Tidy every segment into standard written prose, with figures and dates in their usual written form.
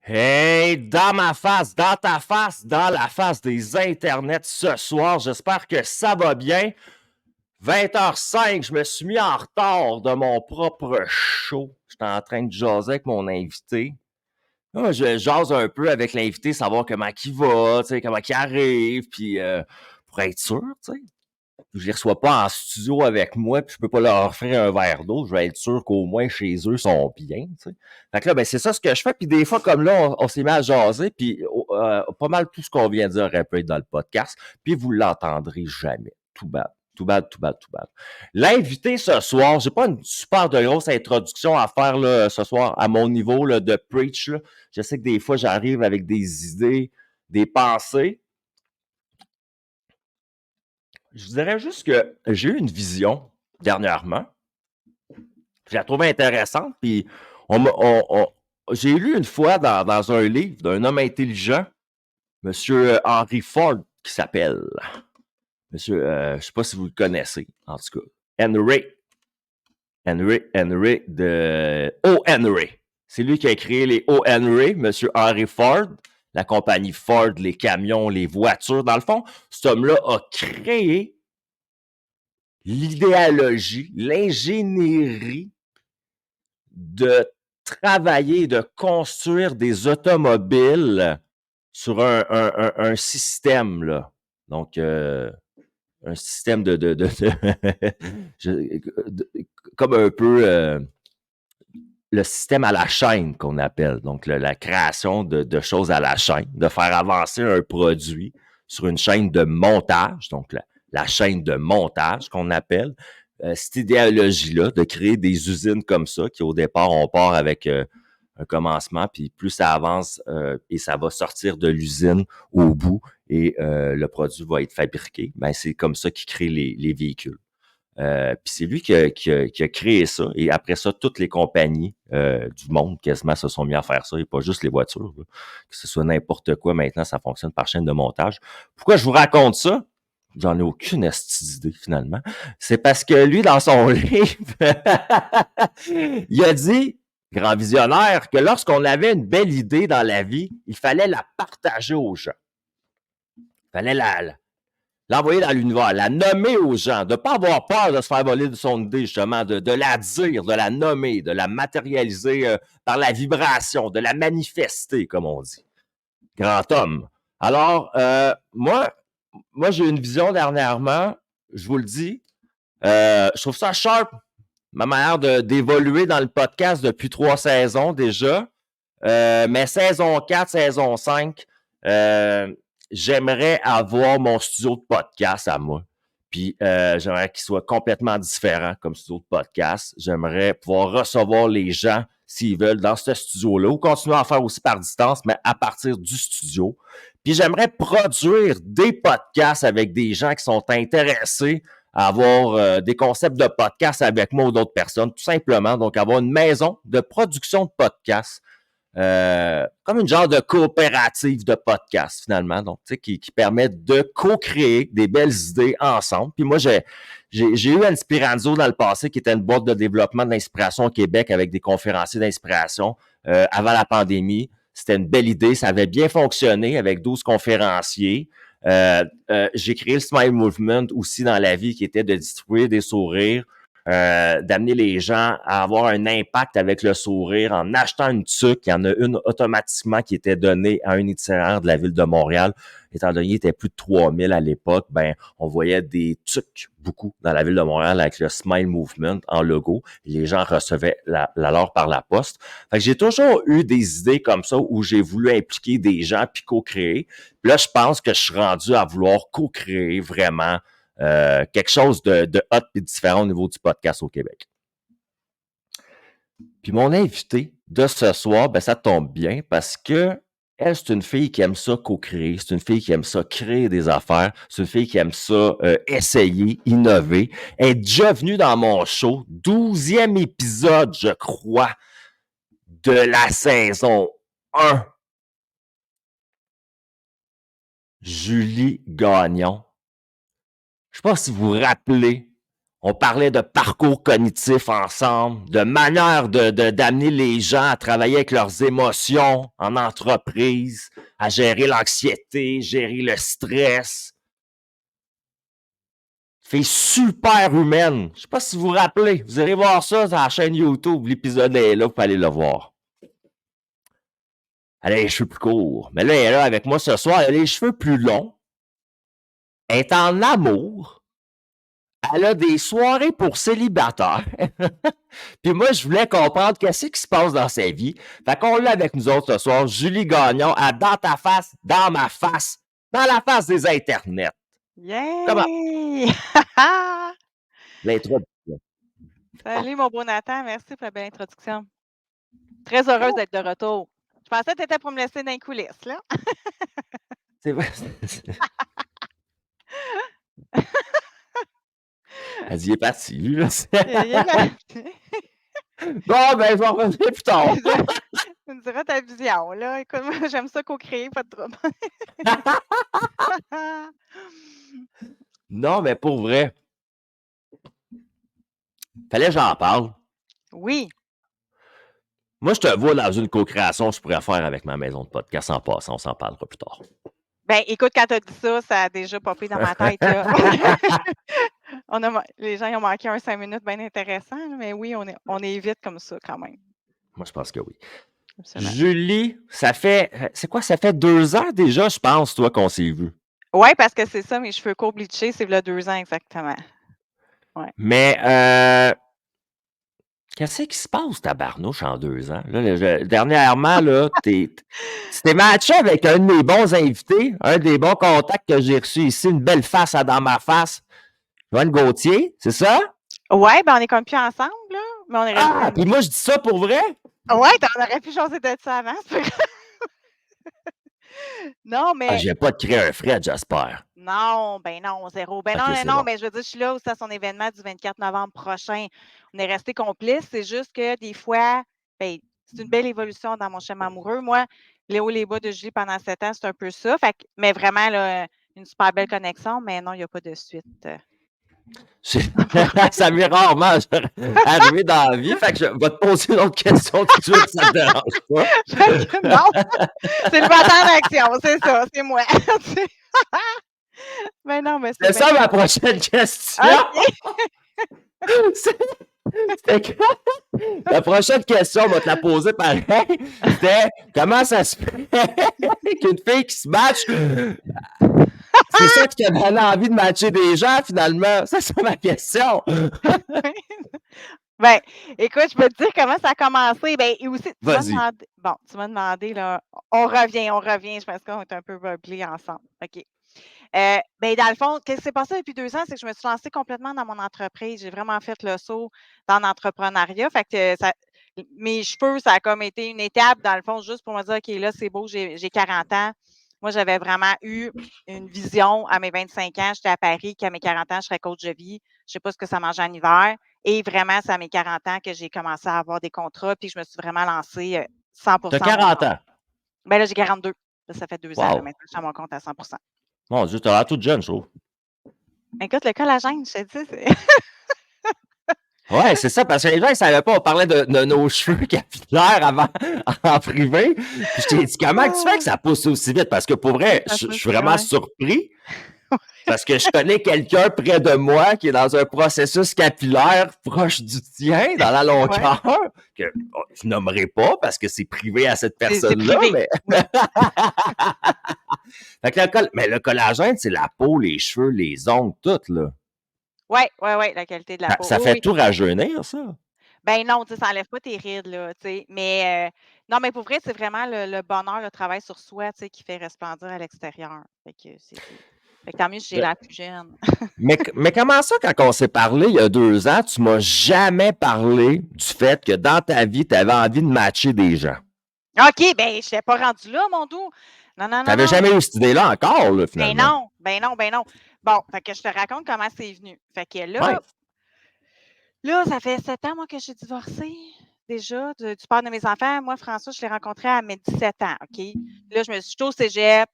Hey, dans ma face, dans ta face, dans la face des internets ce soir. J'espère que ça va bien. 20h05, je me suis mis en retard de mon propre show. J'étais en train de jaser avec mon invité. Là, je jase un peu avec l'invité, savoir comment il va, comment il arrive, puis pour être sûr, tu sais. Je les reçois pas en studio avec moi, puis je peux pas leur offrir un verre d'eau. Je vais être sûr qu'au moins chez eux sont bien. Tu sais. Fait que là, ben c'est ça ce que je fais. Puis des fois, comme là, on s'est mis à jaser, puis pas mal tout ce qu'on vient de dire aurait pu être dans le podcast, puis vous l'entendrez jamais. Tout bad. Tout bad, tout bad, tout bad. L'invité ce soir, j'ai pas une super de grosse introduction à faire là, ce soir à mon niveau là, de preach. Là. Je sais que des fois, j'arrive avec des idées, des pensées. Je dirais juste que j'ai eu une vision dernièrement. Je la trouve intéressante. Puis j'ai lu une fois dans un livre d'un homme intelligent, Monsieur Henry Ford, qui s'appelle. Monsieur, je ne sais pas si vous le connaissez, en tout cas. Henry de O. Henry. C'est lui qui a créé les O. Henry, Monsieur Henry Ford, la compagnie Ford, les camions, les voitures. Dans le fond, cet homme-là a créé l'idéologie, l'ingénierie de travailler, de construire des automobiles sur un système, là. Donc, un système comme un peu le système à la chaîne qu'on appelle. Donc, la création de choses à la chaîne, de faire avancer un produit sur une chaîne de montage, donc la chaîne de montage qu'on appelle. Cette idéologie-là, de créer des usines comme ça, qui au départ, on part avec un commencement, puis plus ça avance et ça va sortir de l'usine au bout et le produit va être fabriqué, ben c'est comme ça qu'il crée les véhicules. Puis c'est lui qui a créé ça. Et après ça, toutes les compagnies du monde quasiment se sont mis à faire ça. Et pas juste les voitures. Là. Que ce soit n'importe quoi, maintenant, ça fonctionne par chaîne de montage. Pourquoi je vous raconte ça? J'en ai aucune idée, finalement. C'est parce que lui, dans son livre, il a dit, grand visionnaire, que lorsqu'on avait une belle idée dans la vie, il fallait la partager aux gens. Il fallait l'envoyer dans l'univers, la nommer aux gens, de ne pas avoir peur de se faire voler de son idée, justement, de la dire, de la nommer, de la matérialiser par la vibration, de la manifester, comme on dit. Grand homme. Alors, moi j'ai eu une vision dernièrement, je vous le dis, je trouve ça sharp, ma manière d'évoluer dans le podcast depuis 3 saisons déjà. Mais saison 4, saison 5, j'aimerais avoir mon studio de podcast à moi. Puis j'aimerais qu'il soit complètement différent comme studio de podcast. J'aimerais pouvoir recevoir les gens s'ils veulent dans ce studio-là ou continuer à faire aussi par distance, mais à partir du studio. Puis j'aimerais produire des podcasts avec des gens qui sont intéressés à avoir des concepts de podcasts avec moi ou d'autres personnes, tout simplement. Donc, avoir une maison de production de podcasts comme une genre de coopérative de podcast, finalement, donc, tu sais, qui permet de co-créer des belles idées ensemble. Puis moi, j'ai eu Inspiranzo dans le passé, qui était une boîte de développement d'inspiration au Québec avec des conférenciers d'inspiration avant la pandémie. C'était une belle idée, ça avait bien fonctionné avec 12 conférenciers. J'ai créé le Smile Movement aussi dans la vie, qui était de distribuer des sourires, d'amener les gens à avoir un impact avec le sourire en achetant une tuque. Il y en a une automatiquement qui était donnée à un itinéraire de la ville de Montréal. Étant donné qu'il était plus de 3000 à l'époque, ben on voyait des tuques beaucoup dans la ville de Montréal avec le Smile Movement en logo. Et les gens recevaient la leur par la poste. Fait que j'ai toujours eu des idées comme ça où j'ai voulu impliquer des gens puis co-créer. Puis là, je pense que je suis rendu à vouloir co-créer vraiment quelque chose de hot et différent au niveau du podcast au Québec. Puis mon invité de ce soir, ben ça tombe bien parce que elle, c'est une fille qui aime ça co-créer, c'est une fille qui aime ça créer des affaires, c'est une fille qui aime ça essayer, innover. Elle est déjà venue dans mon show, 12e épisode, je crois, de la saison 1. Julie Gagnon. Je ne sais pas si vous vous rappelez, On parlait de parcours cognitif ensemble, de manière d'amener les gens à travailler avec leurs émotions en entreprise, à gérer l'anxiété, gérer le stress. Fait super humaine. Je sais pas si vous vous rappelez. Vous irez voir ça sur la chaîne YouTube. L'épisode est là, vous pouvez aller le voir. Elle a les cheveux plus courts. Mais là, elle est là avec moi ce soir. Elle a les cheveux plus longs. Elle est en amour. Elle a des soirées pour célibataires. Puis moi, je voulais comprendre qu'est-ce qui se passe dans sa vie. Fait qu'on l'a avec nous autres ce soir. Julie Gagnon, à Dans ta face, dans ma face, dans la face des internets. Comment? Yay! L'introduction. Salut mon beau Nathan, merci pour la belle introduction. Très heureuse d'être de retour. Je pensais que tu étais pour me laisser dans les coulisses, là. C'est vrai. Elle dit, il est parti, lui, là. Bon, ben, je vais en revenir plus tard. Tu me diras ta vision, là. Écoute, moi, j'aime ça co-créer, pas de trouble. Non, mais pour vrai, fallait que j'en parle. Oui. Moi, je te vois dans une co-création que je pourrais faire avec ma maison de podcast en passant. On s'en parlera plus tard. Ben, écoute, quand tu as dit ça, ça a déjà popé dans ma tête, là. Les gens ils ont manqué un 5 minutes bien intéressant, là, mais oui, on est vite comme ça quand même. Moi, je pense que oui. Absolument. Julie, ça fait, c'est quoi, ça fait 2 ans déjà, je pense, toi, qu'on s'est vu. Oui, parce que c'est ça, mes cheveux courts bleachés, c'est il y a 2 ans exactement. Ouais. Mais, qu'est-ce qui se passe, tabarnouche, en 2 ans? Là, dernièrement, là, tu t'es matché avec un de mes bons invités, un des bons contacts que j'ai reçus ici, une belle face à dans ma face. Joanne Gauthier, c'est ça? Ouais, ben on est comme plus ensemble, là. Mais on est Ah, puis moi, je dis ça pour vrai? Ouais, t'en aurais pu jaser de ça avant, c'est pas grave. Non, Ah, mais. je viens pas de créer un frais, j'espère. Non, ben non, zéro. Ben Ok, non, c'est non, bon. mais je veux dire, je suis là aussi à son événement du 24 novembre prochain. On est restés complices. C'est juste que des fois, ben, c'est une belle évolution dans mon schéma amoureux. Moi, les hauts et les bas de Julie pendant 7 ans, c'est un peu ça. Mais vraiment, là, une super belle connexion, mais non, il n'y a pas de suite. Ça m'est rarement arrivé dans la vie. Fait que je vais te poser une autre question tout de suite, ça te dérange pas. Non, c'est le bâtard d'action, c'est ça, c'est moi. Mais non, mais c'est ça ma prochaine question. Okay. C'était la prochaine question, on va te la poser pareil. C'était comment ça se fait qu'une fille qui se matche, c'est ça qui t'a donné envie de matcher des gens finalement? Ça, c'est ma question. Ben, écoute, je peux te dire comment ça a commencé. Ben, et aussi, Vas-y. Tu m'as demandé, là, on revient. Je pense qu'on est un peu bubbly ensemble. OK. Ben, dans le fond, qu'est-ce qui s'est passé depuis 2 ans, c'est que je me suis lancée complètement dans mon entreprise. J'ai vraiment fait le saut dans l'entrepreneuriat. Fait que mes cheveux, ça a comme été une étape, dans le fond, juste pour me dire, OK, là, c'est beau, j'ai 40 ans. Moi, j'avais vraiment eu une vision à mes 25 ans. J'étais à Paris, qu'à mes 40 ans, je serais coach de vie. Je sais pas ce que ça mange en hiver. Et vraiment, c'est à mes 40 ans que j'ai commencé à avoir des contrats, puis je me suis vraiment lancée 100% T'as à mon 40 compte. ans. Ben là, j'ai 42. Là, ça fait 2 ans. Là, Wow. maintenant, je suis à mon compte à 100%. Mon Dieu, t'as l'air toute jeune, je trouve. Écoute, le collagène, je te dis, c'est. Ouais, c'est ça, parce que les gens ne savaient pas, on parlait de nos cheveux capillaires avant en privé. Puis je t'ai dit, comment tu fais que ça pousse aussi vite? Parce que pour vrai, je suis vraiment surpris. Parce que je connais quelqu'un près de moi qui est dans un processus capillaire proche du tien, dans la longueur, que je nommerai pas parce que c'est privé à cette personne-là. Mais... fait que mais le collagène, c'est la peau, les cheveux, les ongles, tout, là. Oui, la qualité de la peau. Ça fait tout rajeunir, ça? Ben non, tu sais, ça enlève pas tes rides, là, tu sais. Mais non, mais pour vrai, c'est vraiment le bonheur, le travail sur soi, tu sais, qui fait resplendir à l'extérieur. Fait que tant mieux si j'ai l'air plus jeune. mais comment ça, quand on s'est parlé il y a 2 ans, tu m'as jamais parlé du fait que dans ta vie, tu avais envie de matcher des gens? OK, ben, je n'étais pas rendue là, mon doux. Non. Tu n'avais jamais eu cette idée-là encore, là, finalement. Ben non. Bon, fait que je te raconte comment c'est venu. Fait que là, ça fait 7 ans, moi, que je suis divorcée. Déjà, du père de mes enfants. Moi, François, je l'ai rencontré à mes 17 ans, OK? Là, je me suis au cégep.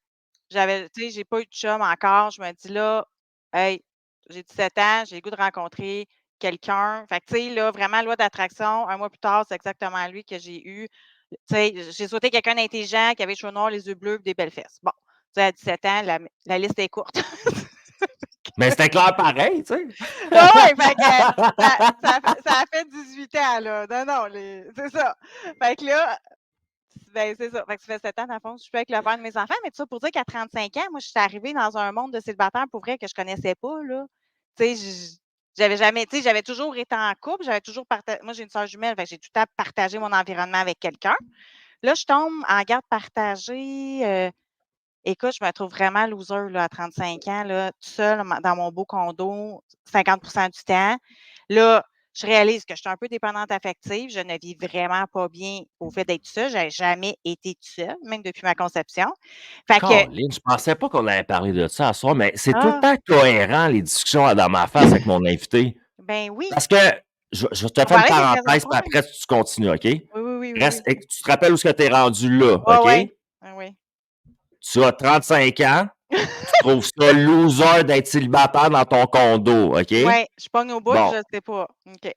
Tu sais, j'ai pas eu de chum encore. Je me dis là, hey, j'ai 17 ans, j'ai le goût de rencontrer quelqu'un. Fait que, tu sais, là, vraiment, loi d'attraction, 1 mois plus tard, c'est exactement lui que j'ai eu. Tu sais, j'ai souhaité quelqu'un d'intelligent, qui avait les cheveux noirs, les yeux bleus, puis des belles fesses. Bon, tu sais, à 17 ans, la liste est courte. Mais c'était clair pareil, tu sais. Ouais, ouais, fait que ça a fait 18 ans, là. Non, c'est ça. Fait que là, ben, c'est ça. Fait que ça fait 7 ans, dans le fond, je suis plus avec le père de mes enfants. Mais tout ça pour dire qu'à 35 ans, moi, je suis arrivée dans un monde de célibataires pour vrai que je connaissais pas, là. Tu sais, j'avais jamais, tu sais, j'avais toujours été en couple, j'avais toujours partagé. Moi, j'ai une sœur jumelle, fait que j'ai tout le temps partagé mon environnement avec quelqu'un. Là, je tombe en garde partagée. Écoute, je me trouve vraiment loser là, à 35 ans, là, toute seule dans mon beau condo, 50 du temps. Là, je réalise que je suis un peu dépendante affective. Je ne vis vraiment pas bien au fait d'être seule. Je n'ai jamais été toute seule, même depuis ma conception. Fait que, Caroline, je pensais pas qu'on allait parler de ça à soir, mais c'est tout le ah, temps cohérent, les discussions dans ma face avec mon invité. ben oui, Parce que je te on fais une parlait des raisons parenthèse, puis pourquoi. après, tu continues, OK? Oui, oui, oui, oui, oui. Tu te rappelles où est-ce que tu es rendu là, Ouais, OK? ouais. Ah oui. Tu as 35 ans, tu trouves ça loser d'être célibataire dans ton condo, OK? Ouais, je pogne au bout, Bon, je sais pas. OK.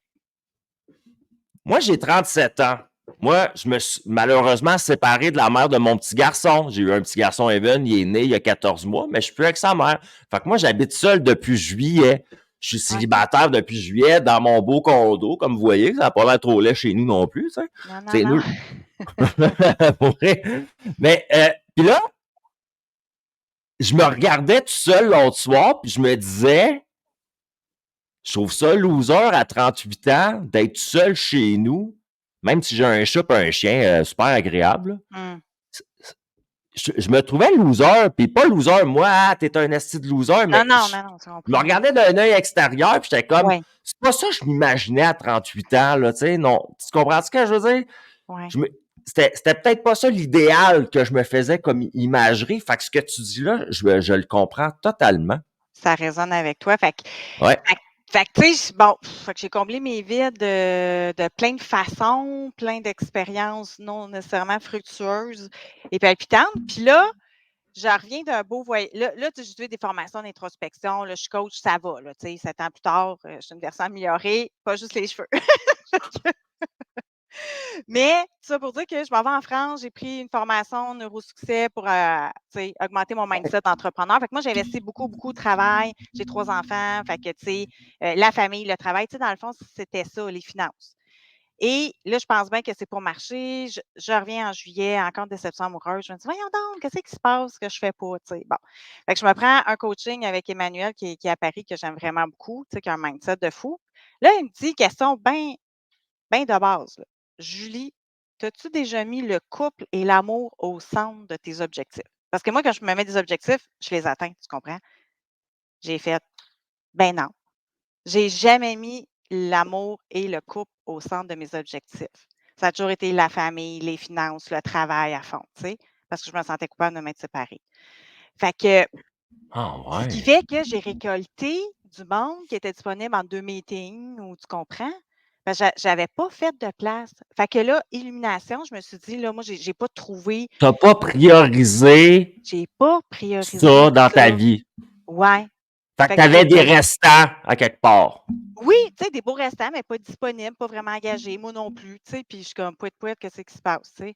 moi, j'ai 37 ans. Moi, je me suis malheureusement séparé de la mère de mon petit garçon. J'ai eu un petit garçon, Evan, il est né il y a 14 mois, mais je suis plus avec sa mère. Fait que moi, j'habite seul depuis juillet. Je suis OK. célibataire depuis juillet dans mon beau condo, comme vous voyez. Ça n'a pas l'air trop laid chez nous non plus, tu sais. Non, non, C'est non. nous. Pour vrai. Mais, puis là, je me regardais tout seul l'autre soir, puis je me disais, je trouve ça loser à 38 ans d'être seul chez nous, même si j'ai un chat et un chien super agréable. Hum. Je me trouvais loser, puis pas loser, moi, ah, t'es un esti de loser, Non, mais non, non, non, tu je me comprends. regardais d'un œil extérieur, puis j'étais comme, Ouais, c'est pas ça que je m'imaginais à 38 ans, là, tu sais, non. Tu comprends ce que je veux dire? ouais. C'était peut-être pas ça l'idéal que je me faisais comme imagerie. Fait que ce que tu dis là, je le comprends totalement. Ça résonne avec toi. Ouais. Fait fait que, tu sais, bon, fait que j'ai comblé mes vides de plein de façons, plein d'expériences non nécessairement fructueuses et palpitantes. Puis là, je reviens d'un beau voyage. Là, tu sais, j'ai fait des formations d'introspection. Là, je suis coach, ça va. Là, tu sais, 7 ans plus tard, je suis une version améliorée, pas juste les cheveux. Mais ça pour dire que je m'en vais en France, j'ai pris une formation neurosuccès pour tu sais, augmenter mon mindset d'entrepreneur. Fait que moi, j'ai investi beaucoup, beaucoup de travail. J'ai 3 enfants. Fait que, tu sais, la famille, le travail, tu sais, dans le fond, c'était ça, les finances. Et là, je pense bien que c'est pour marcher. Je reviens en juillet, encore déception amoureuse. Je me dis, voyons donc, qu'est-ce qui se passe que je fais pas, tu sais. Bon. Fait que je me prends un coaching avec Emmanuel qui est à Paris, que j'aime vraiment beaucoup, tu sais, qui a un mindset de fou. Là, il me dit, question bien ben de base, là. Julie, t'as-tu déjà mis le couple et l'amour au centre de tes objectifs? Parce que moi, quand je me mets des objectifs, je les atteins, tu comprends? J'ai fait, ben non. J'ai jamais mis l'amour et le couple au centre de mes objectifs. Ça a toujours été la famille, les finances, le travail à fond, tu sais, parce que je me sentais coupable de m'être séparée. Fait que, Ah ce qui ouais. fait que j'ai récolté du monde qui était disponible en 2 meetings ou tu comprends? J'avais pas fait de place. Fait que là, illumination, je me suis dit, là, moi, j'ai pas trouvé, T'as pas priorisé j'ai pas priorisé ça dans ta ça. vie. Ouais. Fait que Fait que je t'avais des récolte. restants à quelque part. Oui, tu sais, des beaux restants, mais pas disponibles, pas vraiment engagés, moi non plus, tu sais. Puis je suis comme, pouet, pouet, qu'est-ce qui se passe, tu sais?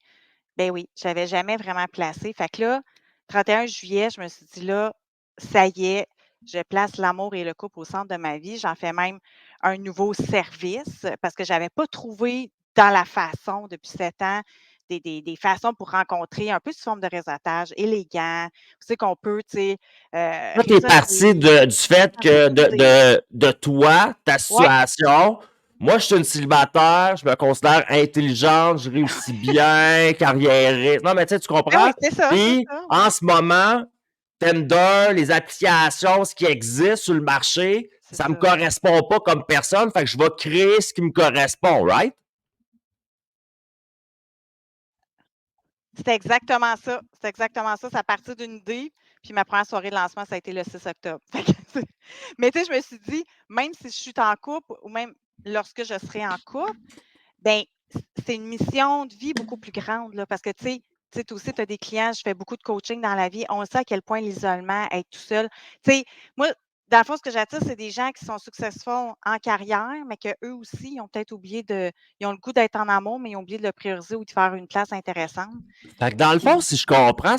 Ben oui, j'avais jamais vraiment placé. Fait que là, 31 juillet, je me suis dit, là, ça y est, je place l'amour et le couple au centre de ma vie. J'en fais même un nouveau service parce que j'avais pas trouvé dans la façon depuis 7 ans des façons pour rencontrer un peu sous forme de réseautage élégant. Tu sais qu'on peut, tu sais, Là, t'es parti réseauter, du fait que sensibiliser. de toi, ta Ouais, situation. Moi, je suis une célibataire, je me considère intelligente, je réussis bien, carriériste. Non, mais tu sais, tu ben oui, comprends? c'est Puis, ça, en ouais. ce moment, Tinder, les applications, ce qui existe sur le marché, C'est ça me ça. correspond pas comme personne, fait que je vais créer ce qui me correspond, right? C'est exactement ça. C'est exactement ça. Ça a parti d'une idée. Puis ma première soirée de lancement, ça a été le 6 octobre. Fait que mais tu sais, je me suis dit, même si je suis en couple ou même lorsque je serai en couple, ben c'est une mission de vie beaucoup plus grande, là, parce que tu sais, toi aussi, tu as des clients, je fais beaucoup de coaching dans la vie. On sait à quel point l'isolement, être tout seul. Tu sais, moi, dans le fond, ce que j'attire, c'est des gens qui sont successful en carrière, mais qu'eux aussi, ils ont peut-être oublié ils ont le goût d'être en amour, mais ils ont oublié de le prioriser ou de faire une place intéressante. Fait que dans le fond, Puis, si je comprends,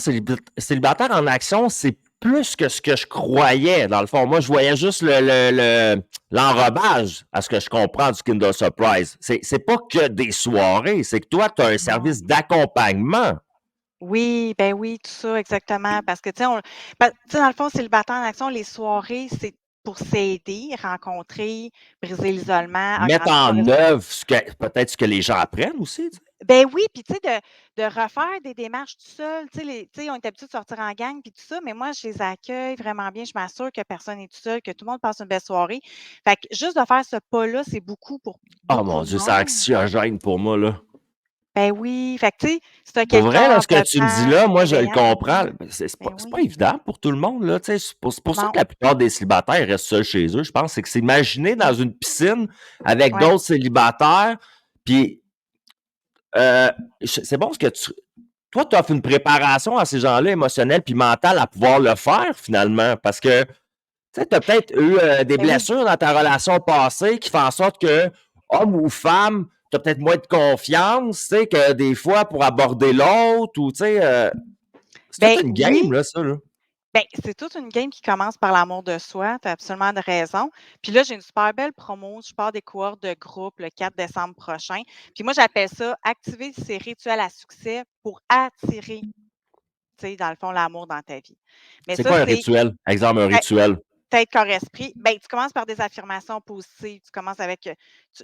célibataire en action, c'est plus que ce que je croyais. Dans le fond, moi, je voyais juste l'enrobage à ce que je comprends du Kinder Surprise. C'est pas que des soirées, c'est que toi, tu as un non. service d'accompagnement. Oui, ben oui, tout ça, exactement. Parce que, tu sais, dans le fond, célibataire en action, les soirées, c'est pour s'aider, rencontrer, briser l'isolement, Mettre agrandir son en réseau. œuvre peut-être ce que les gens apprennent aussi. Tu sais. Ben oui, puis tu sais, de refaire des démarches tout seul. Tu sais, on est habitué de sortir en gang, puis tout ça, mais moi, je les accueille vraiment bien. Je m'assure que personne n'est tout seul, que tout le monde passe une belle soirée. Fait que juste de faire ce pas-là, c'est beaucoup pour Oh beaucoup mon de Dieu, c'est monde. anxiogène pour moi, là. Ben oui, fait que tu sais, si tu as Pour vrai, quelqu'un là, en ce que tu me dis dedans, là, moi, je le bienveillant, ben comprends. oui, ben C'est pas oui. évident pour tout le monde, là. Tu sais. C'est pour ça Non. que la plupart des célibataires restent seuls chez eux. Je pense c'est que c'est imaginer dans une piscine avec Ouais. d'autres célibataires, puis c'est bon ce que toi, tu offres une préparation à ces gens-là émotionnelle puis mentale à pouvoir le faire finalement, parce que tu sais, as peut-être eu des Ben oui. blessures dans ta relation passée qui font en sorte que, homme ou femme, tu as peut-être moins de confiance, tu sais, que des fois pour aborder l'autre, ou tu sais, c'est Ben toute une game, oui. là, ça, là. Ben, c'est toute une game qui commence par l'amour de soi, tu as absolument de raison. Puis là, j'ai une super belle promo, je pars des cohortes de groupe le 4 décembre prochain. Puis moi, j'appelle ça activer ces rituels à succès pour attirer, tu sais, dans le fond, l'amour dans ta vie. Mais C'est ça, quoi un c'est rituel? Exemple, un tê- rituel. tête, corps, esprit. Ben, tu commences par des affirmations positives. Tu commences avec,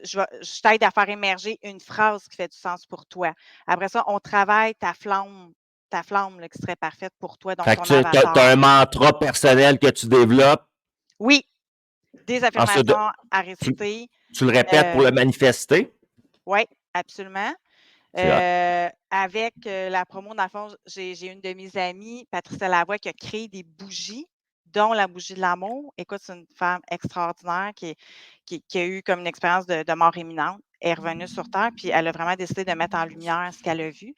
je t'aide à faire émerger une phrase qui fait du sens pour toi. Après ça, on travaille ta flamme là, qui serait parfaite pour toi, donc Fait que ton tu as avatar. un mantra personnel que tu développes. Oui, des Ensuite, affirmations à tu, réciter. tu le répètes pour Heu, le manifester. ouais, absolument. C'est hot. Avec, la promo, dans le fond, j'ai une de mes amies, Patricia Lavoie, qui a créé des bougies, dont la bougie de l'amour. Écoute, c'est une femme extraordinaire qui a eu comme une expérience de mort imminente. Elle est revenue sur terre, puis elle a vraiment décidé de mettre en lumière ce qu'elle a vu.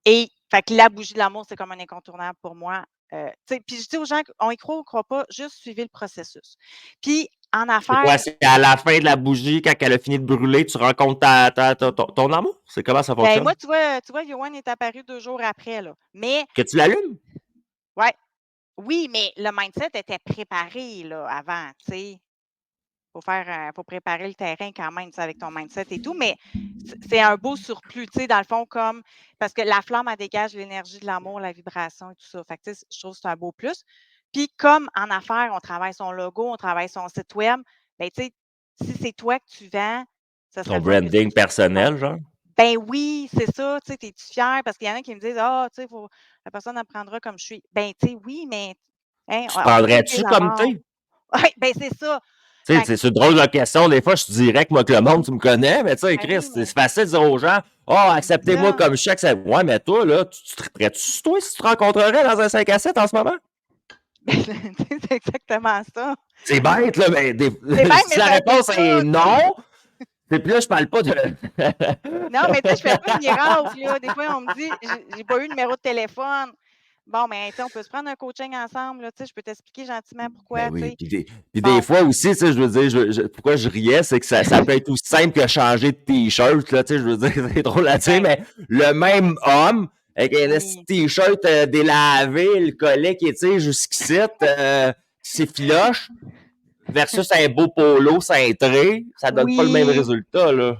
Et fait que la bougie de l'amour, c'est comme un incontournable pour moi. Tu sais, puis je dis aux gens qu'on y croit ou on croit pas, juste suivez le processus. Puis en C'est quoi? affaires, C'est à la fin de la bougie, quand elle a fini de brûler, tu rencontres ton amour? C'est comment ça ben fonctionne? moi, tu vois, Yoann est apparu 2 jours après, là. Mais Que tu l'allumes? ouais, oui, mais le mindset était préparé, là, avant, tu sais. Faut préparer le terrain quand même, tu sais, avec ton mindset et tout, mais c'est un beau surplus, tu sais, dans le fond, comme parce que la flamme, elle dégage l'énergie de l'amour, la vibration et tout ça. Fait que, tu sais, je trouve que c'est un beau plus. Puis comme en affaires, on travaille son logo, on travaille son site web, ben, tu sais, si c'est toi que tu vends, ça serait Ton le fun que tu branding personnel, genre? ben oui, c'est ça, tu sais, es-tu fier? Parce qu'il y en a qui me disent: «Ah, tu sais, faut la personne apprendra comme je suis». Ben, tu sais, oui, mais, hein, Tu te on peut tous prendrais-tu dire la comme mort. t'es? Oui, ben, c'est ça. Tu Fait que sais, c'est une drôle de question. Des fois, je suis direct, moi, que le monde, tu me connais, mais tu sais, ben Chris, oui, c'est mais facile de dire aux gens, oh, c'est acceptez-moi ça. comme je suis. Ouais, mais toi, là, tu te traiterais-tu sur toi si tu te rencontrerais dans un 5 à 7 en ce moment? Tu sais, c'est exactement ça. C'est bête, là, mais C'est bête, si mais la c'est un peu réponse est ça, tu sais. non, et puis là, je parle pas de. Non, mais tu sais, je fais pas de miracle, là. Des fois, on me dit: J'ai pas eu le numéro de téléphone». Bon, mais tu sais, on peut se prendre un coaching ensemble, là, tu sais, je peux t'expliquer gentiment Ben pourquoi, tu oui, sais. puis des Bon, fois aussi, tu sais, je veux dire, pourquoi je riais, c'est que ça peut être aussi simple que changer de t-shirt, là, tu sais, je veux dire, c'est drôle à dire, ben mais le même homme, avec un esti oui, de t-shirt délavé, le collet qui est, tu sais, jusqu'ici, c'est filoche, versus un beau polo cintré, ça donne pas le même oui. résultat, là.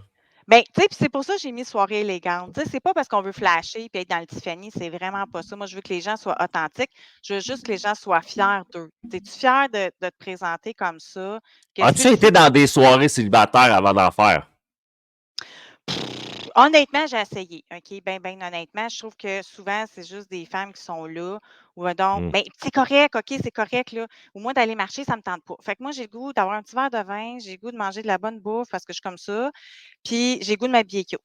Ben, tu sais, puis c'est pour ça que j'ai mis soirée élégante. Tu sais, c'est pas parce qu'on veut flasher puis être dans le Tiffany, c'est vraiment pas ça. Moi, je veux que les gens soient authentiques. Je veux juste que les gens soient fiers d'eux. Es-tu fier de te présenter comme ça? Que As-tu si été dans des soirées célibataires avant d'en faire? honnêtement, j'ai essayé, OK? Ben honnêtement, je trouve que souvent, c'est juste des femmes qui sont là ou donc Hmm. ben, c'est correct, OK, c'est correct, là. Ou moi, d'aller marcher, ça me tente pas. Fait que moi, j'ai le goût d'avoir un petit verre de vin, j'ai le goût de manger de la bonne bouffe parce que je suis comme ça, puis j'ai le goût de m'habiller cute.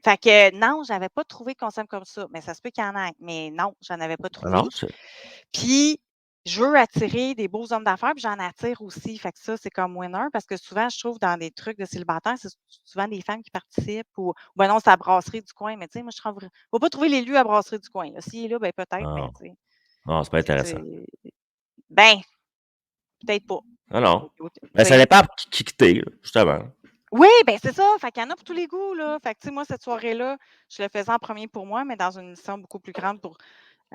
Fait que non, j'avais pas trouvé qu'on s'aime comme ça, mais ça se peut qu'il y en ait, mais non, j'en avais pas Ah non, trouvé. Puis je veux attirer des beaux hommes d'affaires, puis j'en attire aussi. Fait que ça, c'est comme winner parce que souvent, je trouve dans des trucs de célibataires, c'est souvent des femmes qui participent ou ben non, c'est la brasserie du coin, mais tu sais, moi, je trouve faut pas trouver l'élu à brasserie du coin, là. S'il est là, ben peut-être, mais non, tu sais, non, c'est pas intéressant. c'est ben, peut-être pas. Non, non. Tu Ben, ça sais. dépend pour qui que t'es, là, justement. Oui, ben c'est ça. Fait qu'il y en a pour tous les goûts, là. Fait que, tu sais, moi, cette soirée-là, je le faisais en premier pour moi, mais dans une mission beaucoup plus grande pour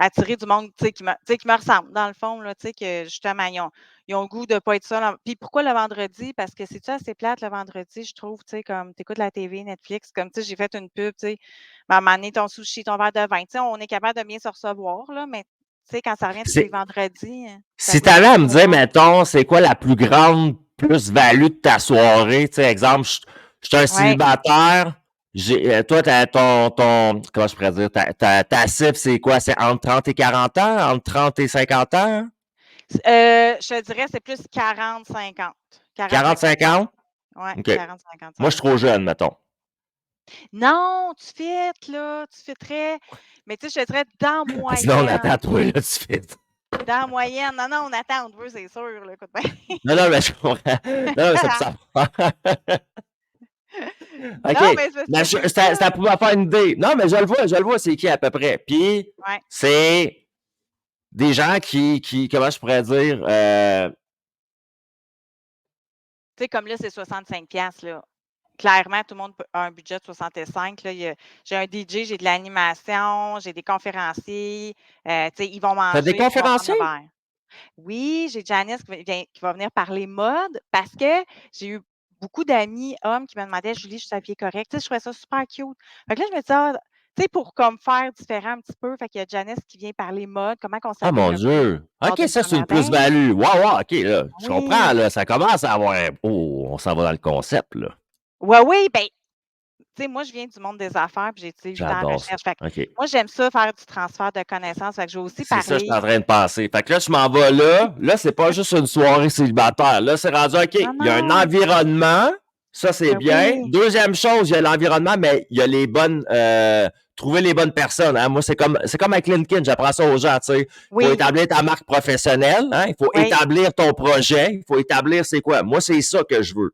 attirer du monde, tu sais, qui me ressemble, dans le fond, là, tu sais, que justement, ils ont le goût de pas être seuls. Puis pourquoi le vendredi? Parce que c'est-tu assez plate le vendredi, je trouve, tu sais, comme tu écoutes la TV, Netflix, comme, tu sais, j'ai fait une pub, tu sais, à un moment donné, ton sushi, ton verre de vin, tu sais, on est capable de bien se recevoir, là, mais, tu sais, quand ça revient tous les C'est- vendredis, ça Si goûte t'avais à me pas dire, bon. mettons, c'est quoi la plus grande plus-value de ta soirée, tu sais, exemple, je suis un Ouais. célibataire, toi, t'as comment je pourrais dire, ta cible, c'est quoi? C'est entre 30 et 40 ans? Entre 30 et 50 ans? Je te dirais, c'est plus 40-50. 40-50 ans. 40-50? Ouais, OK. 40-55 Moi, je suis ans. trop jeune, mettons. Non, tu fites, là, tu fitterais. Mais tu sais, je te dirais dans Ah, sinon, on attend, moyenne. toi, là, tu fais. Dans moyenne. Non, non, on attend, on te veut, c'est sûr, là, écoute bien. Non, non, mais je comprends. Non, mais ça. Non, OK. mais c'est Mais parce que c'est ça. ça pouvait faire une idée. Non, mais je le vois, c'est qui à peu près. Puis, Ouais. c'est des gens comment je pourrais dire, Tu sais, comme là, c'est 65 piastres, là. Clairement, tout le monde a un budget de 65. Là. J'ai un DJ, j'ai de l'animation, j'ai des conférenciers. Tu sais, ils vont t'as des manger, puis ils vont prendre le conférenciers? verre. Oui, j'ai Janice qui va venir parler mode parce que j'ai eu beaucoup d'amis hommes qui me demandaient: «Julie, je suis habillée correct?» Tu sais, je trouvais ça super cute. Fait que là, je me dis: «Ah», tu sais, pour comme faire différent un petit peu, fait qu'il y a Janice qui vient parler mode, comment qu'on Ah, s'habille mon un peu Dieu. lors OK, d'une ça, c'est une première date. plus-value. Wow, wow, OK, là, je comprends, Oui. là, ça commence à avoir un. Oh, on s'en va dans le concept, là. Ouais, oui, ben, tu sais, moi, je viens du monde des affaires, puis j'ai été 8 ans en J'adore ça. recherche. Fait que OK. moi, j'aime ça faire du transfert de connaissances. Fait que je vais aussi C'est ça que je suis parler. en train de penser. Fait que là, je m'en vais là. Là, c'est pas juste une soirée célibataire. Là, c'est rendu, OK, Non, il y a un non. environnement. Ça, c'est Ben bien. oui. Deuxième chose, il y a l'environnement, mais il y a les bonnes. Trouver les bonnes personnes. Hein. Moi, c'est comme avec LinkedIn, j'apprends ça aux gens. Il faut Oui. établir ta marque professionnelle. Hein. Il faut Oui. établir ton projet. Il faut établir c'est quoi. Moi, c'est ça que je veux.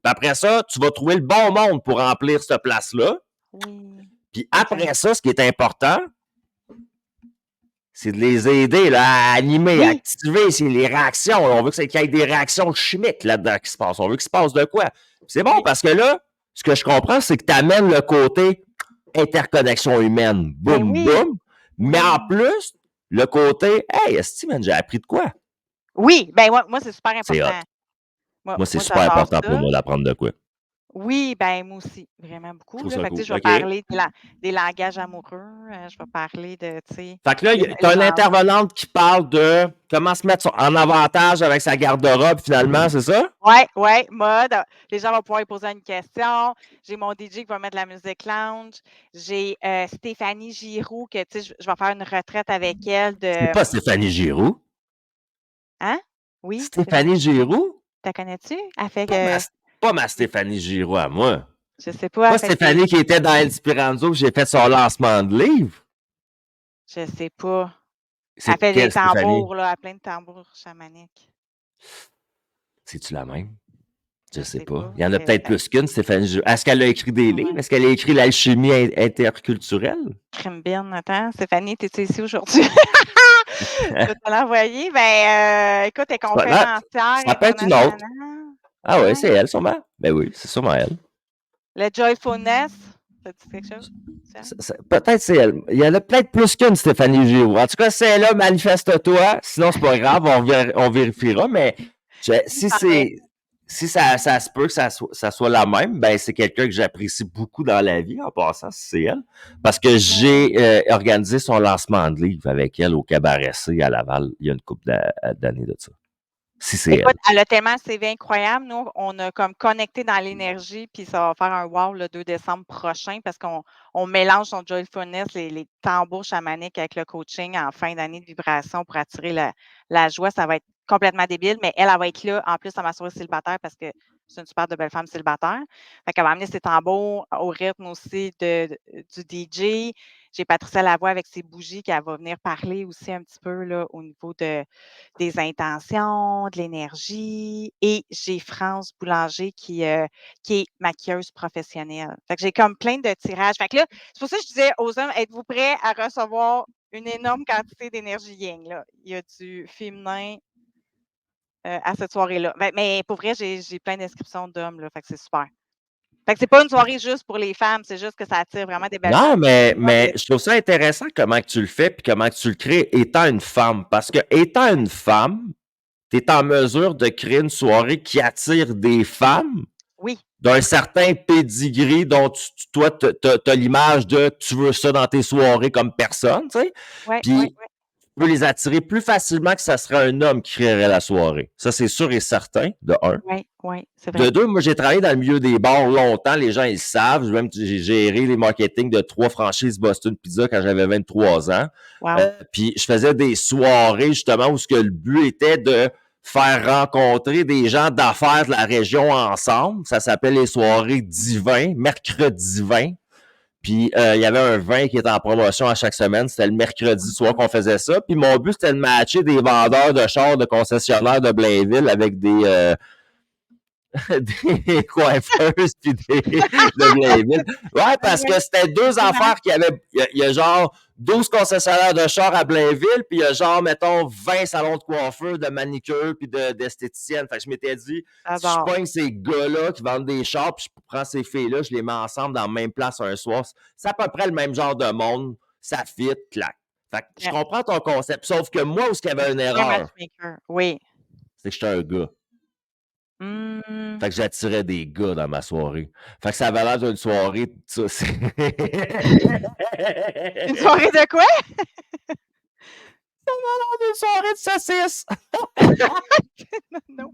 Puis après ça, tu vas trouver le bon monde pour remplir cette place-là. Oui. Puis Exact. après ça, ce qui est important, c'est de les aider là, à animer, à Oui. activer les réactions. On veut qu'il y ait des réactions chimiques là-dedans qui se passent. On veut qu'il se passe de quoi. C'est bon Oui. parce que là, ce que je comprends, c'est que tu amènes le côté interconnexion humaine. Ben Boum, oui. boum. Mais en Oui. plus, le côté, hey, esti, man, j'ai appris de quoi? Oui. Ben moi, c'est super C'est hot. important. Moi Moi, c'est moi, super j'adore important pour ça. moi d'apprendre de quoi. Oui, ben moi aussi, vraiment Je beaucoup, trouve là. ça Fait que, tu cool. sais, je vais OK. parler des langages amoureux, je vais parler de, tu sais, Fait que là, tu as les une enjeux. intervenante qui parle de comment se mettre en avantage avec sa garde-robe, finalement, c'est ça? Ouais, ouais, mode. Les gens vont pouvoir lui poser une question. J'ai mon DJ qui va mettre de la musique lounge. J'ai Stéphanie Giroux, que tu sais, je vais faire une retraite avec elle C'est de. pas Stéphanie Giroux. Hein? Oui, Stéphanie Stéphanie Giroux. Giroux? Tu la connais-tu? Elle fait Pas ma, que. pas ma Stéphanie Giroux à moi. Je sais pas, Pas elle fait des. Stéphanie qui était dans El Spiranzo, j'ai fait son lancement de livre. Je sais pas. Elle C'est fait des quelle Stéphanie? tambours, là, elle a plein de tambours chamaniques. C'est-tu la même? Je Je sais sais pas. pas. Il y en a peut-être plus qu'une, Stéphanie Giroux. Est-ce qu'elle a écrit des Ah livres? ouais. Est-ce qu'elle a écrit l'alchimie interculturelle? Crème bien, attends. Stéphanie, t'es-tu ici aujourd'hui? Je vais te l'envoyer. Ben, écoute, elle est C'est pas, non, conférencière ça peut être une autre. internationale. Ah ouais, c'est Ouais. elle, sûrement. Ben oui, c'est sûrement elle. Le Joyfulness, ça te dit quelque chose? C'est elle? Peut-être c'est elle. Il y en a peut-être plus qu'une Stéphanie Giroux. En tout cas, c'est là, manifeste-toi. Sinon, c'est pas grave, on vérifiera. Mais Il paraît. si ça se peut que ça soit la même, ben c'est quelqu'un que j'apprécie beaucoup dans la vie, en passant, si c'est elle. Parce que Ouais. j'ai organisé son lancement de livre avec elle au Cabaret C à Laval il y a une couple d'années de ça. Si c'est elle. Écoute, elle a tellement un CV incroyable. Nous, on a comme connecté dans l'énergie, puis ça va faire un wow le 2 décembre prochain parce qu'on mélange son joyfulness, les tambours chamaniques avec le coaching en fin d'année de vibration pour attirer la joie. Ça va être complètement débile, mais elle va être là en plus à ma soirée célibataire parce que c'est une super de belle femme célibataire. Fait qu'elle va amener ses tambours au rythme aussi du DJ. J'ai Patricia Lavoie avec ses bougies qui va venir parler aussi un petit peu là, au niveau des intentions, de l'énergie. Et j'ai France Boulanger qui est maquilleuse professionnelle. Fait que j'ai comme plein de tirages. Fait que là, c'est pour ça que je disais aux hommes, êtes-vous prêts à recevoir une énorme quantité d'énergie yin, là? Il y a du féminin, à cette soirée-là. Mais pour vrai, j'ai plein d'inscriptions d'hommes, là, fait que c'est super. Fait que c'est pas une soirée juste pour les femmes, c'est juste que ça attire vraiment des belles Non, femmes. mais je trouve ça intéressant comment que tu le fais puis comment que tu le crées étant une femme. Parce que étant une femme, tu es en mesure de créer une soirée qui attire des femmes Oui, d'un certain pédigré dont toi, tu as l'image de tu veux ça dans tes soirées comme personne, tu sais. ouais, ouais, Puis tu peux les attirer plus facilement que ça serait un homme qui créerait la soirée. Ça, c'est sûr et certain, de un. ouais, ouais, c'est De vrai. deux, moi, j'ai travaillé dans le milieu des bars longtemps. Les gens, ils le savent. Même, j'ai géré les marketing de 3 franchises Boston Pizza quand j'avais 23 ans. Wow. Puis, je faisais des soirées, justement, où ce que le but était de faire rencontrer des gens d'affaires de la région ensemble. Ça s'appelle les soirées divins, mercredi vin. Puis, il y avait un vin qui était en promotion à chaque semaine. C'était le mercredi soir qu'on faisait ça. Puis, mon but, c'était de matcher des vendeurs de chars de concessionnaires de Blainville avec des coiffeuses puis de Blainville. Ouais, parce que c'était deux affaires qui avaient. Il y a genre 12 concessionnaires de chars à Blainville, puis il y a genre, mettons, 20 salons de coiffeurs, de manicure, puis d'esthéticienne. Fait que je m'étais dit, si je J'adore. pogne ces gars-là qui vendent des chars, puis je prends ces filles-là, je les mets ensemble dans la même place un soir, c'est à peu près le même genre de monde. Ça fit, clac. Fait que je Yeah. comprends ton concept. Sauf que moi, où il y avait une Un erreur, matchmaker. Oui. c'est que j'étais un gars. Mmh. Fait que j'attirais des gars dans ma soirée. Fait que ça avait l'air d'une soirée, ça, c'est... Une soirée de quoi? Ça avait l'air d'une soirée de saucisses! Non.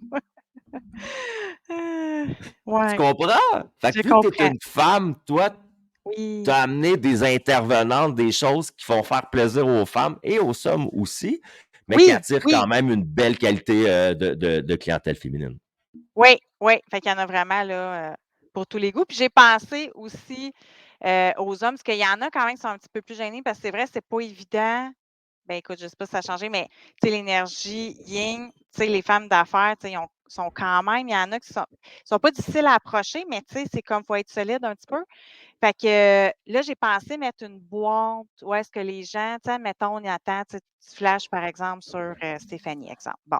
Tu Ouais, comprends? Fait je que vu que t'es comprends. une femme, toi, Oui. t'as amené des intervenantes, des choses qui font faire plaisir aux femmes et aux hommes aussi, mais qui Oui, attirent oui, quand même une belle qualité de clientèle féminine. oui, oui. Fait qu'il y en a vraiment là, pour tous les goûts. Puis j'ai pensé aussi, aux hommes, parce qu'il y en a quand même qui sont un petit peu plus gênés parce que c'est vrai, c'est pas évident. Ben, écoute, je sais pas si ça a changé, mais tu sais, l'énergie yin, tu sais, les femmes d'affaires, tu sais, ils sont quand même, il y en a qui sont pas difficiles à approcher, mais tu sais, c'est comme, faut être solide un petit peu. Fait que là, j'ai pensé mettre une boîte où est-ce que les gens, tu sais, mettons, on y attend, tu flashes, par exemple, sur Stéphanie, exemple. Bon.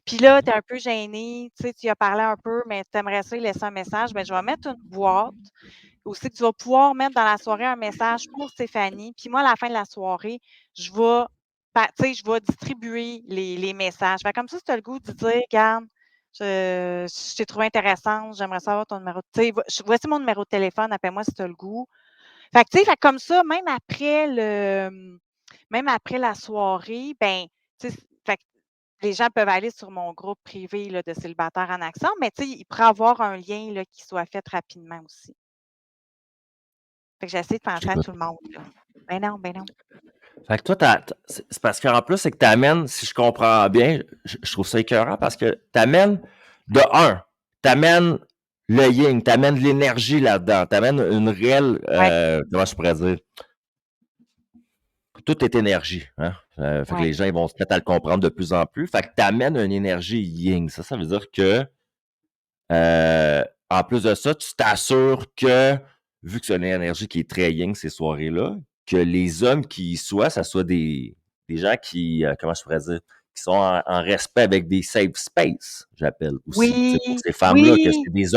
Puis là, tu es un peu gêné, tu sais, tu y as parlé un peu, mais tu aimerais ça lui laisser un message. Bien, je vais mettre une boîte aussi que tu vas pouvoir mettre dans la soirée un message pour Stéphanie. Puis moi, à la fin de la soirée, je vais, tu sais, je vais distribuer les messages. Fait comme ça, si tu as le goût de dire, regarde, je t'ai trouvé intéressante, j'aimerais savoir ton numéro. Tu sais, voici mon numéro de téléphone, appelle-moi si tu as le goût. Fait que, tu sais, fait comme ça, même après la soirée, ben, tu sais, fait que les gens peuvent aller sur mon groupe privé là, de célibataires en action, mais tu sais, il pourrait avoir un lien là, qui soit fait rapidement aussi. Fait que j'essaie de penser à J'écoute. tout le monde, là. Ben non, ben non. Fait que toi, c'est parce qu'en plus, c'est que tu amènes, si je comprends bien, je trouve ça écœurant parce que tu amènes, de un, tu amènes le yin, tu amènes de l'énergie là-dedans, tu amènes une réelle, Ouais, comment je pourrais dire, tout est énergie. Hein? Fait que ouais. les gens ils vont se mettre à le comprendre de plus en plus. Fait que tu amènes une énergie yin. Ça veut dire que, en plus de ça, tu t'assures que, vu que c'est une énergie qui est très yin ces soirées-là, que les hommes qui y soient, ça soit des gens qui, comment je pourrais dire, qui sont en respect avec des safe space, j'appelle aussi. Oui, Pour ces femmes-là, que oui, c'est des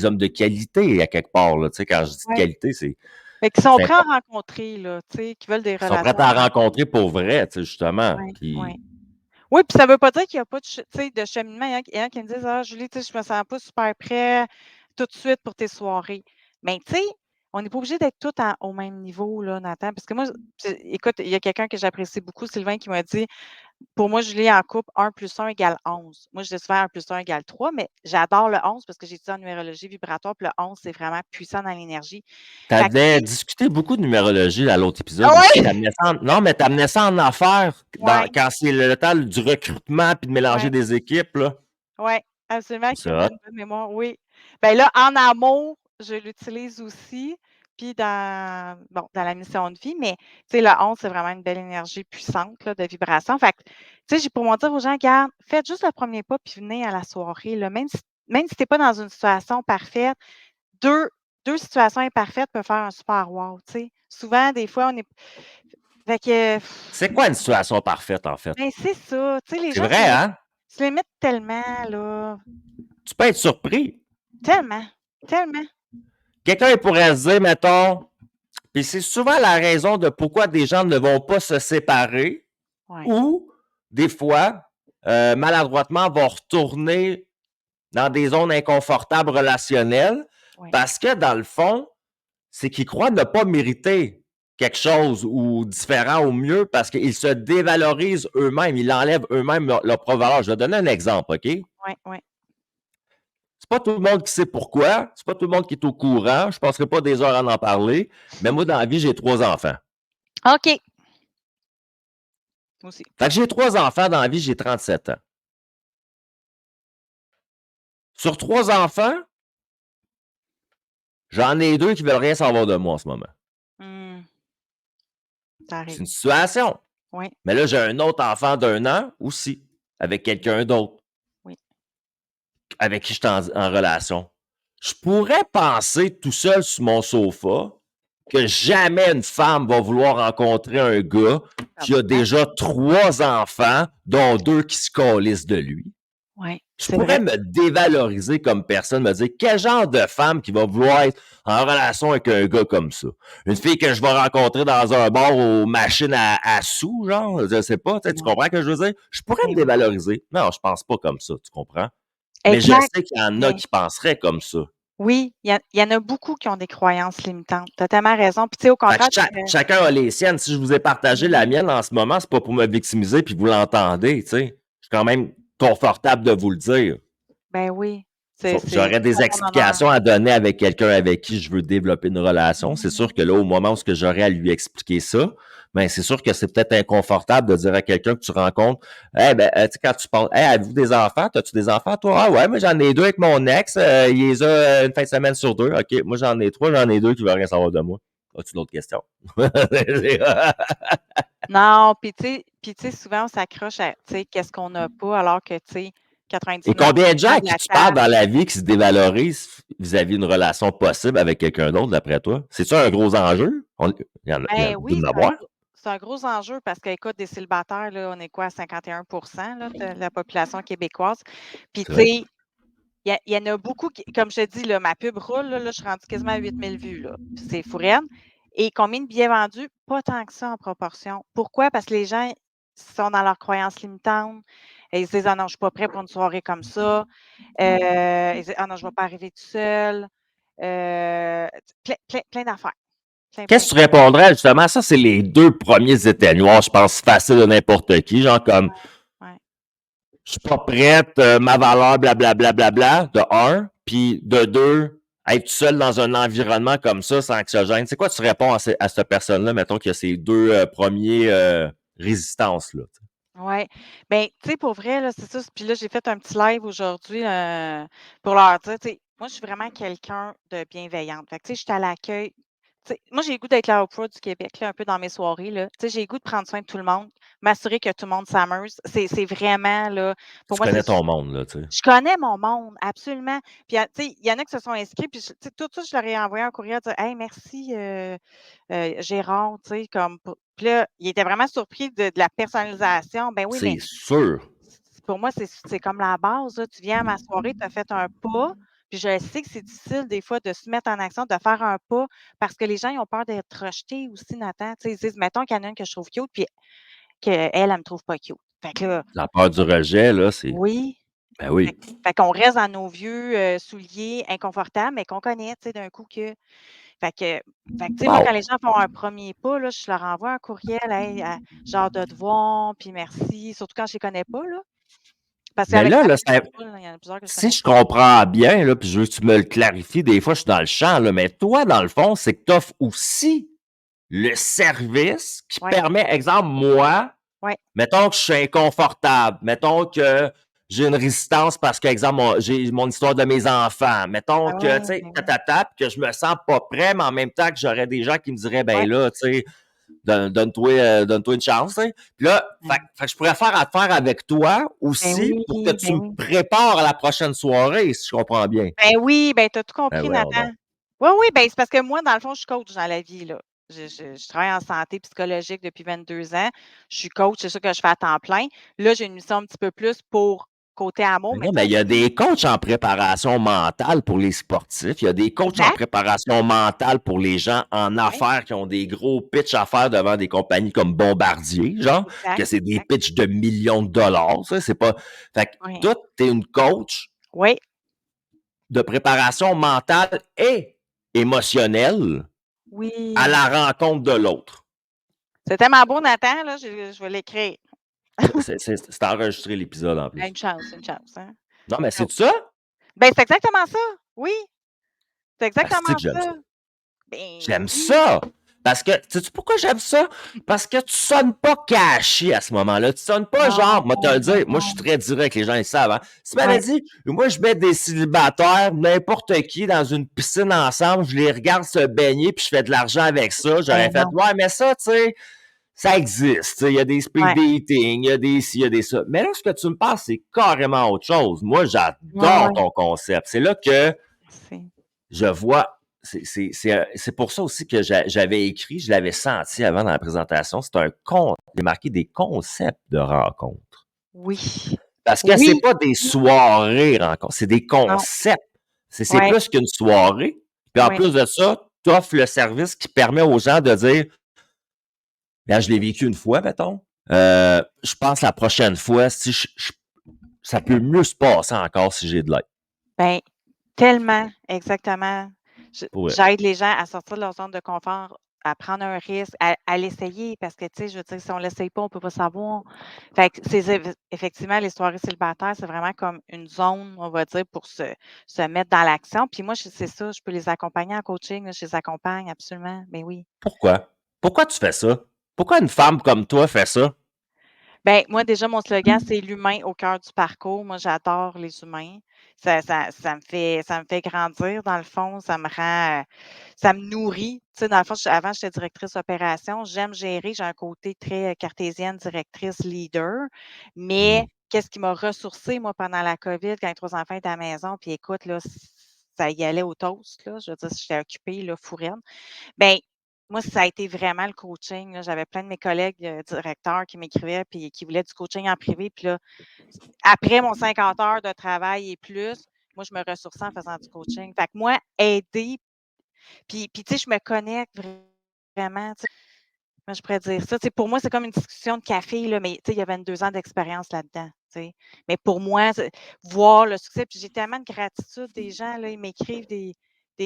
hommes de qualité à quelque part. Là. Quand je dis de ouais. qualité, Fait qu'ils sont c'est prêts à important. rencontrer, là, tu sais, qui veulent des Ils sont prêts relations à rapides. rencontrer pour vrai, justement. Ouais, ouais. Puis, Oui, puis ça veut pas dire qu'il y a pas tu sais, de cheminement. Il y en a qui me disent: «Ah Julie, tu sais, je me sens pas super prêt tout de suite pour tes soirées». Mais tu sais, on n'est pas obligé d'être tous au même niveau, là, Nathan. Parce que moi, écoute, il y a quelqu'un que j'apprécie beaucoup, Sylvain, qui m'a dit: «Pour moi, Julie, en couple, 1+1 = 11». Moi, je dis souvent 1+1 = 3, mais j'adore le 11 parce que j'ai étudié en numérologie vibratoire, puis le 11, c'est vraiment puissant dans l'énergie. tu Fait que tu avais sais discuté beaucoup de numérologie à l'autre ah épisode aussi. ouais? Non, mais tu amenais ça en affaires Ouais, quand c'est le temps du recrutement puis de mélanger ouais. des équipes. Là. Ouais, absolument, C'est Kim, tu hot. une bonne mémoire, oui. Ben là, en amour, je l'utilise aussi, puis dans la mission de vie, mais tu sais, le 11, c'est vraiment une belle énergie puissante, là, de vibration. Fait que, tu sais, j'ai pour moi dire aux gens: «Regarde, faites juste le premier pas, puis venez à la soirée, là». Même si tu es pas dans une situation parfaite, deux deux situations imparfaites peuvent faire un super wow, tu sais. Souvent, des fois, on est fait que C'est quoi une situation parfaite, en fait? ben, c'est ça, tu sais, les C'est gens vrai, sont hein? Tu limites tellement, là. Tu peux être surpris. Tellement. Tellement. Quelqu'un il pourrait se dire, mettons, puis c'est souvent la raison de pourquoi des gens ne vont pas se séparer Ouais. ou, des fois, maladroitement, vont retourner dans des zones inconfortables relationnelles Ouais. parce que, dans le fond, c'est qu'ils croient ne pas mériter quelque chose ou différent ou mieux parce qu'ils se dévalorisent eux-mêmes, ils enlèvent eux-mêmes leur propre valeur. Je vais donner un exemple, OK? Ouais, ouais. C'est pas tout le monde qui sait pourquoi, c'est pas tout le monde qui est au courant, je passerai pas des heures à en parler, mais moi, dans la vie, j'ai 3 enfants. OK. Moi aussi. Fait que j'ai 3 enfants dans la vie, j'ai 37 ans. Sur 3 enfants, j'en ai 2 qui veulent rien savoir de moi en ce moment. Mmh. Ça C'est arrive. une situation. Oui, Mais là, j'ai un autre enfant d'1 an aussi, avec quelqu'un d'autre, oui. avec qui je suis en relation. Je pourrais penser tout seul sur mon sofa que jamais une femme va vouloir rencontrer un gars qui a Comme ça. déjà 3 enfants, dont 2 qui se calissent de lui. Oui, Je c'est vrai. pourrais me dévaloriser comme personne, me dire quel genre de femme qui va vouloir être en relation avec un gars comme ça. Une fille que je vais rencontrer dans un bar aux machines à sous, genre, je sais pas, tu sais, tu Ouais. comprends ce que je veux dire? Je pourrais me Ben oui. dévaloriser. Non, je pense pas comme ça, tu comprends? Mais je Exact. sais qu'il y en a Mais qui penseraient comme ça. oui, il y en a beaucoup qui ont des croyances limitantes. Tu as tellement raison. Puis tu sais, au Fait que contraire, tu fais chacun a les siennes. Si je vous ai partagé la oui, mienne en ce moment, c'est pas pour me victimiser puis vous l'entendez, tu sais. Je suis quand même confortable de vous le dire. ben oui. C'est J'aurais des à ton honneur. explications à donner avec quelqu'un avec qui je veux développer une relation. C'est sûr que là, au moment où j'aurais à lui expliquer ça, ben c'est sûr que c'est peut-être inconfortable de dire à quelqu'un que tu rencontres, hey, ben, tu sais, quand tu parles, hey, avez-vous des enfants? T'as-tu des enfants, toi? Ah ouais, moi j'en ai 2 avec mon ex, il les a une fin de semaine sur 2. OK, moi j'en ai 3, j'en ai 2 qui veulent rien savoir de moi. As-tu d'autres questions? Non, puis tu sais, souvent, on s'accroche à, tu sais, qu'est-ce qu'on n'a pas, alors que, tu sais, Et combien de gens 99% à de qui la tu parles table dans la vie qui se dévalorisent vis-à-vis d'une relation possible avec quelqu'un d'autre, d'après toi? C'est-tu un gros enjeu? Il y en ben doit oui, en avoir. c'est un gros enjeu parce qu'écoute, des célibataires, là, on est quoi, à 51% là, de la population québécoise. Puis, C'est tu vrai. sais, il y en a beaucoup qui, comme je te dis, là, ma pub roule, là, je suis rendue quasiment à 8 000 vues, là. C'est fou raide. Et combien de billets vendus? Pas tant que ça en proportion. Pourquoi? Parce que les gens sont dans leurs croyances limitantes. Et ils se disent: «Ah non, je ne suis pas prêt pour une soirée comme ça». Ils disent: «Ah non, je ne vais pas arriver tout seul». Plein d'affaires. Plein, plein, Qu'est-ce que tu plein. répondrais justement? Ça, c'est les 2 premiers éteignoirs, je pense, faciles de n'importe qui. Genre comme, Ouais. je suis pas prête, ma valeur, blablabla, de un. Puis de 2, être tout seul dans un environnement comme ça, c'est anxiogène. C'est quoi tu réponds à cette personne-là, mettons qu'il y a ces 2 premiers résistances-là? Ouais. Ben, tu sais, pour vrai, là, c'est ça. Puis là, j'ai fait un petit live aujourd'hui, pour leur dire, tu sais, moi, je suis vraiment quelqu'un de bienveillante. Fait que, tu sais, je suis à l'accueil. Tu sais, moi, j'ai le goût d'être la Oprah du Québec, là, un peu dans mes soirées, là. Tu sais, j'ai le goût de prendre soin de tout le monde, m'assurer que tout le monde s'amuse. C'est vraiment, là, pour Tu moi, c'est connais ton monde, là, tu sais. je connais mon monde, absolument. Puis, tu sais, il y en a qui se sont inscrits, puis tu sais, tout ça, je leur ai envoyé un courriel, dire: «Hey, merci, Gérard», tu sais, comme pour puis là, il était vraiment surpris de la personnalisation. Ben oui, mais C'est sûr. pour moi, c'est comme la base, là. Tu viens à ma soirée, tu as fait un pas, puis je sais que c'est difficile des fois de se mettre en action, de faire un pas parce que les gens, ils ont peur d'être rejetés aussi, Nathan. Tu sais, ils se disent, mettons qu'il y en a une que je trouve cute, puis qu'elle, elle me trouve pas cute. Fait que là, La peur du rejet, là, c'est. oui, Ben fait oui. fait qu'on reste dans nos vieux, souliers inconfortables, mais qu'on connaît, tu sais, d'un coup que fait que fait que, tu sais, moi, quand Wow! les gens font un premier pas, là, je leur envoie un courriel: «Hey, j'ai hâte de te voir, puis merci», surtout quand je les connais pas, là. Parce Mais qu'avec là, ma là, pub qui roule, il y en a plusieurs que je si connais je pas. comprends bien, là, puis je veux que tu me le clarifies, des fois, je suis dans le champ, là, mais toi, dans le fond, c'est que tu offres aussi le service qui Ouais, permet, exemple, moi, ouais. mettons que je suis inconfortable, mettons que j'ai une résistance parce que, exemple, j'ai mon histoire de mes enfants, mettons Ah que, ouais, tu sais, ben oui. tatata, puis que je me sens pas prêt, mais en même temps que j'aurais des gens qui me diraient, ben Ouais, là, tu sais, donne-toi une chance, tu sais. Puis là, fait que je pourrais faire affaire avec toi aussi pour que tu ben me oui. prépares à la prochaine soirée, si je comprends bien. Ben oui, ben tu as tout Ben compris, voyons Nathan. donc. Oui, oui, ben c'est parce que moi, dans le fond, je suis coach dans la vie, là. Je travaille en santé psychologique depuis 22 ans. Je suis coach, c'est ça que je fais à temps plein. Là, j'ai une mission un petit peu plus pour côté amour. Mais Mais non, tu mais sais, il y a des coachs en préparation mentale pour les sportifs. Il y a des coachs en exact. préparation mentale pour les gens en Oui, affaires qui ont des gros pitchs à faire devant des compagnies comme Bombardier, genre, exact, que c'est des exact. pitchs de millions de dollars, ça, c'est pas... Fait que Oui, toi, t'es une coach oui, de préparation mentale et émotionnelle à oui. la rencontre de l'autre. C'est tellement beau, Nathan, là, je vais l'écrire. C'est enregistré l'épisode en plus. Une chance, hein? Non, mais c'est Oh. ça? Ben, c'est exactement ça. Oui, c'est Asti exactement que j'aime ça. ça. Ben J'aime oui. ça! Parce que, sais-tu pourquoi j'aime ça? Parce que tu sonnes pas caché à ce moment-là. Tu sonnes pas genre, moi te le dire, moi je suis Non. très direct, les gens ils savent. Hein? Si tu m'avais Ouais, dit, moi je mets des célibataires, n'importe qui, dans une piscine ensemble, je les regarde se baigner puis je fais de l'argent avec ça, j'aurais ben fait, non. ouais, mais ça, tu sais, ça existe. Tu sais, il y a des speed Ouais, dating, il y a des ci, il y a des ça. Mais là, ce que tu me parles, c'est carrément autre chose. Moi, ouais, j'adore ouais. ton concept. C'est là que C'est je vois, c'est pour ça aussi que j'avais écrit, je l'avais senti avant dans la présentation, c'est un con, j'ai marqué des concepts de rencontres. oui. Parce que c'est Oui, pas des soirées rencontres, c'est des non. concepts. C'est Ouais, plus qu'une soirée. Puis en ouais. plus de ça, tu offres le service qui permet aux gens de dire, là, je l'ai vécu une fois, mettons. Je pense la prochaine fois, si ça peut mieux se passer encore si j'ai de l'aide. Ben, tellement, exactement. Pour vrai. J'aide les gens à sortir de leur zone de confort, à prendre un risque, à l'essayer parce que, tu sais, je veux dire, si on l'essaye pas, on peut pas savoir. Fait que c'est effectivement, les soirées célibataires, c'est vraiment comme une zone, on va dire, pour se mettre dans l'action. Puis moi, c'est ça, je peux les accompagner en coaching, là, je les accompagne absolument. Mais oui. Pourquoi? Pourquoi tu fais ça? Pourquoi une femme comme toi fait ça? Ben, moi, déjà, mon slogan, c'est «L'humain au cœur du parcours». Moi, j'adore les humains. Ça me fait grandir, dans le fond. Ça me rend, ça me nourrit. Tu sais, dans le fond, avant, j'étais directrice opération. J'aime gérer. J'ai un côté très cartésienne, directrice, leader. Mais Hmm. qu'est-ce qui m'a ressourcée, moi, pendant la COVID, quand les 3 enfants étaient à la maison? Puis écoute, là, ça y allait au toast, là. Je veux dire, j'étais occupée, là, fou raide. Ben, moi, ça a été vraiment le coaching, là. J'avais plein de mes collègues, directeurs qui m'écrivaient puis qui voulaient du coaching en privé. Puis là, après mon 50 heures de travail et plus, moi, je me ressourçais en faisant du coaching. Fait que moi, aider, puis tu sais, je me connecte vraiment, tu sais, comment je pourrais dire ça? Tu sais, pour moi, c'est comme une discussion de café, là, mais tu sais, il y a 22 ans d'expérience là-dedans, tu sais. Mais pour moi, voir le succès, puis j'ai tellement de gratitude des gens, là, ils m'écrivent des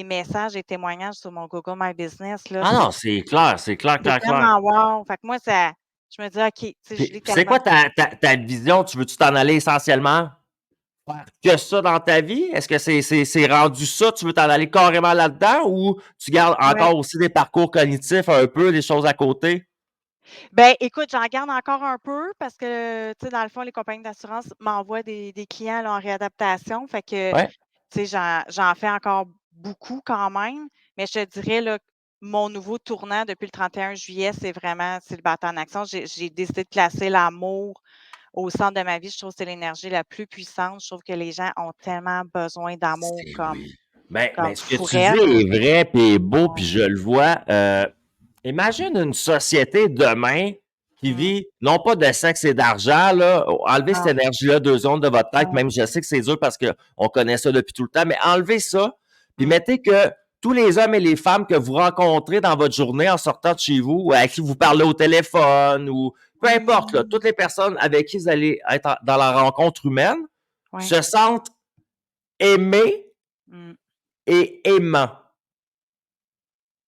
messages, des témoignages sur mon Google My Business, là, Ah non, c'est clair, c'est clair, clair. tellement wow! Fait que moi, ça je me dis: «OK, tu sais, je Puis l'ai c'est tellement». quoi ta vision? Tu veux-tu t'en aller essentiellement faire que ça dans ta vie? Est-ce que c'est rendu ça? Tu veux t'en aller carrément là-dedans ou tu gardes Ouais. encore aussi des parcours cognitifs un peu, des choses à côté? Ben, écoute, j'en garde encore un peu parce que, tu sais, dans le fond, les compagnies d'assurance m'envoient des clients, là, en réadaptation. Fait que, Ouais. tu sais, j'en fais encore beaucoup quand même, mais je te dirais, là, mon nouveau tournant depuis le 31 juillet, c'est vraiment Célibataire en action. J'ai décidé de placer l'amour au centre de ma vie. Je trouve que c'est l'énergie la plus puissante. Je trouve que les gens ont tellement besoin d'amour C'est comme oui. Ben, comme ce que fou tu dis raide. est vrai puis est beau, Ouais. puis je le vois. Imagine une société demain qui Mmh. vit non pas de sexe et d'argent, là. Enlevez cette Non, énergie-là 2 secondes de votre tête, non. même je sais que c'est dur parce qu'on connaît ça depuis tout le temps, mais enlevez ça, puis Mmh. mettez que tous les hommes et les femmes que vous rencontrez dans votre journée en sortant de chez vous, ou à qui vous parlez au téléphone, ou peu importe, là, Mmh. toutes les personnes avec qui vous allez être dans la rencontre humaine, Ouais. se sentent aimés Mmh. et aimants,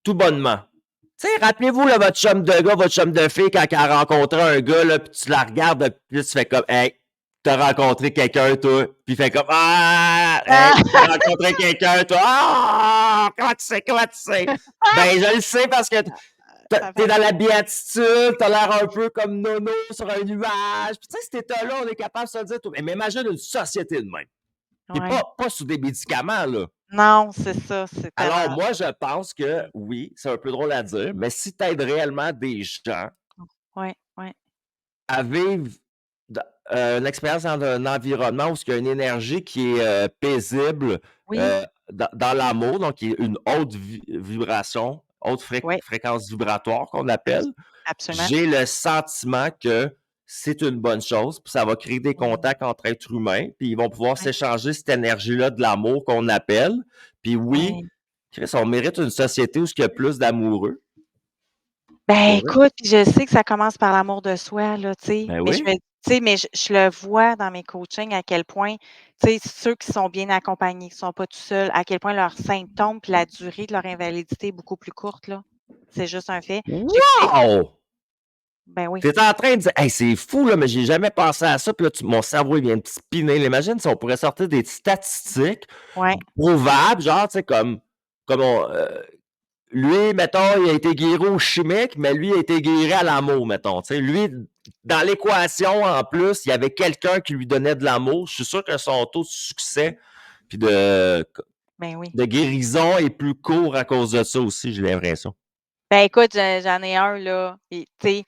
tout bonnement. Tu sais, rappelez-vous, là, votre chum de gars, votre chum de fille, quand elle a rencontré un gars, là, puis tu la regardes, puis tu fais comme, hey, t'as rencontré quelqu'un, toi, puis il fait comme, ah, hey, Ah! t'as rencontré quelqu'un, toi, ah, comment tu sais? Ben, je le sais parce que Ça t'es fait dans rire. la béatitude, t'as l'air un peu comme Nono sur un nuage, puis tu sais, cet état-là, on est capable de se dire, mais imagine une société de même. Puis Ouais. pas sous des médicaments, là. Non, c'est ça, c'est Alors, tellement moi, je pense que mmh. oui, c'est un peu drôle à dire, mais si tu aides réellement des gens Ouais, ouais. à vivre une expérience dans un environnement où il y a une énergie qui est paisible Oui, dans l'amour, donc qui est une haute vibration, haute oui, fréquence vibratoire qu'on abs appelle, absolument. j'ai le sentiment que c'est une bonne chose, puis ça va créer des contacts entre êtres humains, puis ils vont pouvoir s'échanger cette énergie-là de l'amour qu'on appelle. Puis oui, Chris, on mérite une société où il y a plus d'amoureux. Ben écoute, je sais que ça commence par l'amour de soi, là, tu sais. Ben Mais oui. mais je le vois dans mes coachings à quel point, tu sais, ceux qui sont bien accompagnés, qui ne sont pas tout seuls, à quel point leurs symptômes puis la durée de leur invalidité est beaucoup plus courte, là. C'est juste un fait. Wow! Ben oui. Tu es en train de dire, hey, c'est fou, là, mais j'ai jamais pensé à ça. Puis là, mon cerveau, il vient de spinner. Imagine si on pourrait sortir des statistiques prouvables, genre, tu sais, comme lui, mettons, il a été guéri au chimique, mais lui, il a été guéri à l'amour, mettons. Tu sais, lui, dans l'équation, en plus, il y avait quelqu'un qui lui donnait de l'amour. Je suis sûr que son taux de succès puis de guérison est plus court à cause de ça aussi, j'ai l'impression. Ben écoute, j'en ai un, là. Tu sais,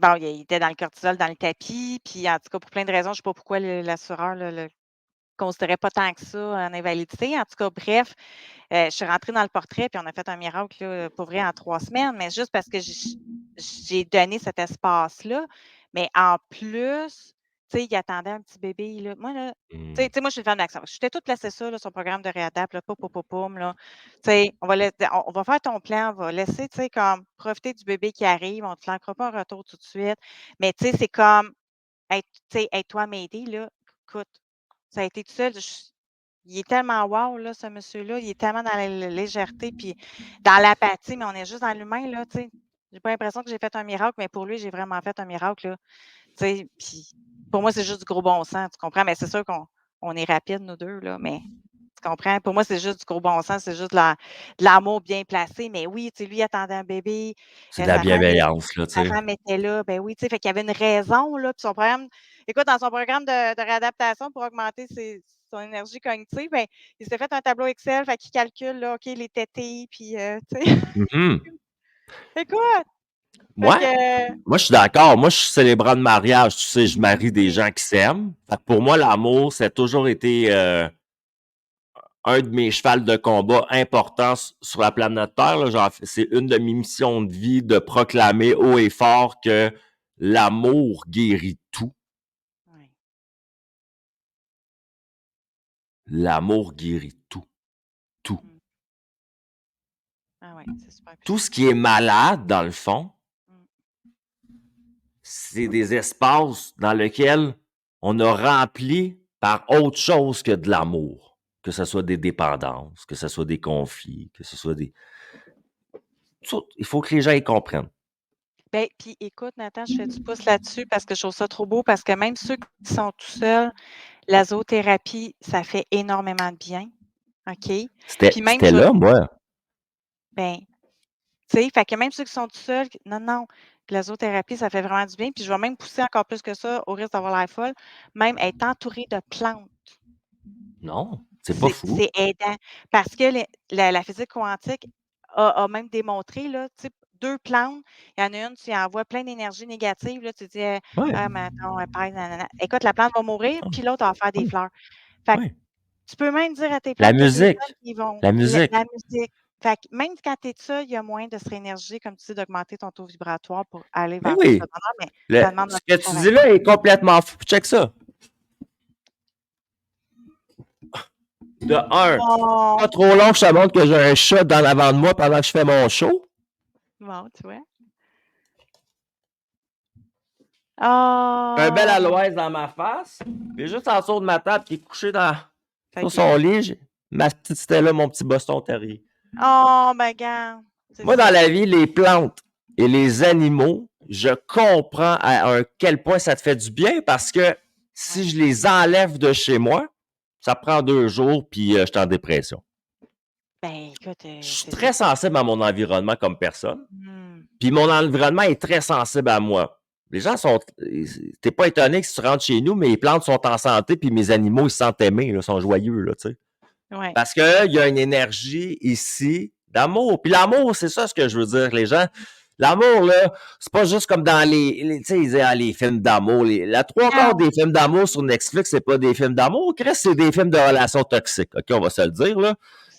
bon, il était dans le cortisol, dans le tapis, puis en tout cas, pour plein de raisons, je ne sais pas pourquoi l'assureur le considérait pas tant que ça en invalidité. En tout cas, bref, je suis rentrée dans le portrait, puis on a fait un miracle, là, pour vrai, en 3 semaines, mais juste parce que j'ai donné cet espace-là. Mais en plus, tu sais, il attendait un petit bébé, là. Moi, là, tu sais, moi, je suis une femme d'action. J'étais toute placée ça, là, son programme de réadapt, là, poum, là. Tu sais, on va faire ton plan, on va laisser, tu sais, comme profiter du bébé qui arrive, on ne te flanquera pas un retour tout de suite. Mais tu sais, c'est comme, tu sais, aide-toi à m'aider, là. Écoute, ça a été tout seul. Il est tellement wow, là, ce monsieur-là. Il est tellement dans la légèreté puis dans l'apathie, mais on est juste dans l'humain, là, tu sais. J'ai pas l'impression que j'ai fait un miracle, mais pour lui, j'ai vraiment fait un miracle, là. Tu sais, puis pour moi, c'est juste du gros bon sens, tu comprends? Mais c'est sûr qu'on est rapide, nous deux, là, mais tu comprends? Pour moi, c'est juste du gros bon sens, c'est juste de l'amour bien placé. Mais oui, tu sais, lui, il attendait un bébé. C'est de la bienveillance, là, tu Sa sais. femme était là, ben oui, tu sais, fait qu'il y avait une raison, là. Puis son programme, écoute, dans son programme de réadaptation pour augmenter son énergie cognitive, ben, il s'est fait un tableau Excel, fait qu'il calcule, là, OK, les tétés, puis, tu sais. Écoute! Fait Ouais. que Moi, je suis d'accord. Moi, je suis célébrant de mariage. Tu sais, je marie des gens qui s'aiment. Fait que pour moi, l'amour, ça a toujours été un de mes chevals de combat importants sur la planète Terre. Là. Genre, c'est une de mes missions de vie de proclamer haut et fort que l'amour guérit tout. Oui. L'amour guérit tout. Tout. Ah ouais, c'est super Tout puissant. ce qui est malade, dans le fond, c'est des espaces dans lesquels on a rempli par autre chose que de l'amour. Que ce soit des dépendances, que ce soit des conflits, que ce soit des... Il faut que les gens y comprennent. Ben, puis écoute, Nathan, je fais du pouce là-dessus parce que je trouve ça trop beau, parce que même ceux qui sont tout seuls, la zoothérapie, ça fait énormément de bien. OK? Puis même, C'était là, moi. ben, tu sais, fait que même ceux qui sont tout seuls, non, la zoothérapie, ça fait vraiment du bien. Puis je vais même pousser encore plus que ça, au risque d'avoir l'air folle, même être entouré de plantes. Non, c'est pas fou. C'est aidant parce que la physique quantique a même démontré, là, tu sais, 2 plantes, il y en a une, tu y envoies plein d'énergie négative, là, tu dis: «Ah, mais attends, elle pèse, nanana». Écoute, la plante va mourir, puis l'autre, elle va faire des fleurs. Fait que tu peux même dire à tes La plantes qu'il y a des musique. plantes qui vont La musique. la musique. Fait que même quand tu es seul, il y a moyen de se réénergiser, comme tu dis, d'augmenter ton taux vibratoire pour aller Mais vers plus de oui. bonheur, mais ça demande un Ce peu que de tu travail. dis là est complètement fou. Check ça. De un, pas Bon. trop long, je te montre que j'ai un chat dans l'avant de moi pendant que je fais mon show. Bon, tu vois? Un bel Oh! aloès dans ma face. Puis juste en dessous de ma table qui est couché sur Fait son lit, ma petite Stella, mon petit Boston terrier. Oh, ben, regarde, c'est Moi, dans ça. la vie, les plantes et les animaux, je comprends à quel point ça te fait du bien parce que si je les enlève de chez moi, ça prend 2 jours puis je suis en dépression. Ben, écoute, Je suis c'est ça. très sensible à mon environnement comme personne. Mmh. Puis mon environnement est très sensible à moi. Les gens sont. T'es pas étonné que si tu rentres chez nous, mes plantes sont en santé, puis mes animaux, ils se sentent aimés, là, sont joyeux, là, tu sais. Ouais. Parce qu'il y a une énergie ici d'amour. Puis l'amour, c'est ça ce que je veux dire, les gens. L'amour, là, c'est pas juste comme dans tu sais, ils disent, les films d'amour. La 3/4 des films d'amour sur Netflix, c'est pas des films d'amour. Chris, c'est des films de relations toxiques. OK, on va se le dire, là.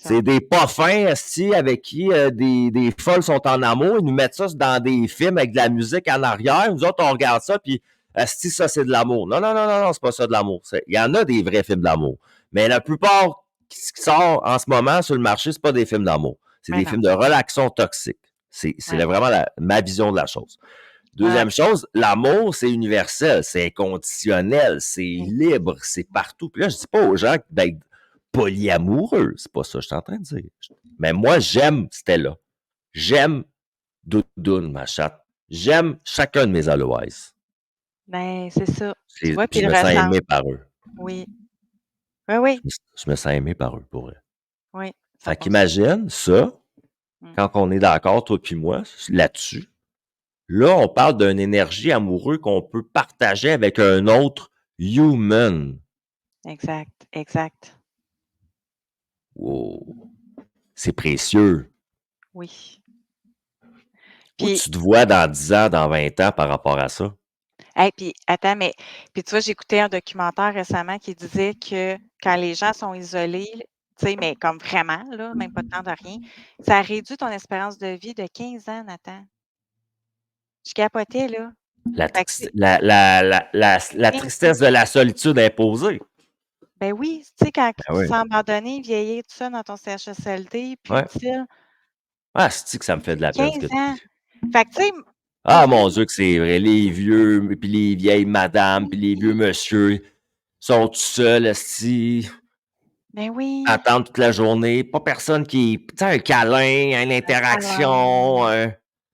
C'est des pas fins, esti, avec qui des folles sont en amour. Ils nous mettent ça dans des films avec de la musique en arrière. Nous autres, on regarde ça, puis Asti, ça, c'est de l'amour. Non, non, non, non, non, c'est pas ça de l'amour. Il y en a des vrais films d'amour. Mais la plupart qui sort en ce moment sur le marché, c'est pas des films d'amour. C'est Mais des non. films de relaxation toxique. C'est Ouais. vraiment ma vision de la chose. Deuxième chose, l'amour, c'est universel, c'est inconditionnel, c'est libre, c'est partout. Puis là, je dis pas aux gens d'être polyamoureux, c'est pas ça que je suis en train de dire. Mais moi, j'aime Stella. J'aime Doudoune, ma chatte. J'aime chacun de mes Aloïs. Ben, c'est ça. Tu Puis vois, puis je ils me le sens aimé ressentent. par eux. Oui. Oui, oui. Je me sens aimé par eux, pour eux. Oui, Fait 100%. qu'imagine ça, quand on est d'accord, toi puis moi, là-dessus. Là, on parle d'une énergie amoureuse qu'on peut partager avec un autre human. Exact, exact. Wow. C'est précieux. Oui. Où Puis, tu te vois dans 10 ans, dans 20 ans par rapport à ça? hey, puis attends, mais puis tu vois, j'écoutais un documentaire récemment qui disait que quand les gens sont isolés, tu sais, mais comme vraiment, là, même pas de temps de rien, ça réduit ton espérance de vie de 15 ans, Nathan. Je capotais, là. La, Fait que, triste- la 15 ans. tristesse de la solitude imposée. Ben oui, tu sais, quand tu Ben te oui. sens abandonné, vieillir tout seul dans ton CHSLD, puis Ouais. utile, Ah, c'est que ça me fait de la peine ce que 15 tu ans. dis. Fait que, tu sais, Ah, pour vrai, mon Dieu, que c'est vrai. Les vieux, puis les vieilles madames, puis les vieux monsieur sont tout seuls, esti, ben oui, attendent toute la journée. Pas personne qui. Tu sais, un câlin, une un interaction, câlin. un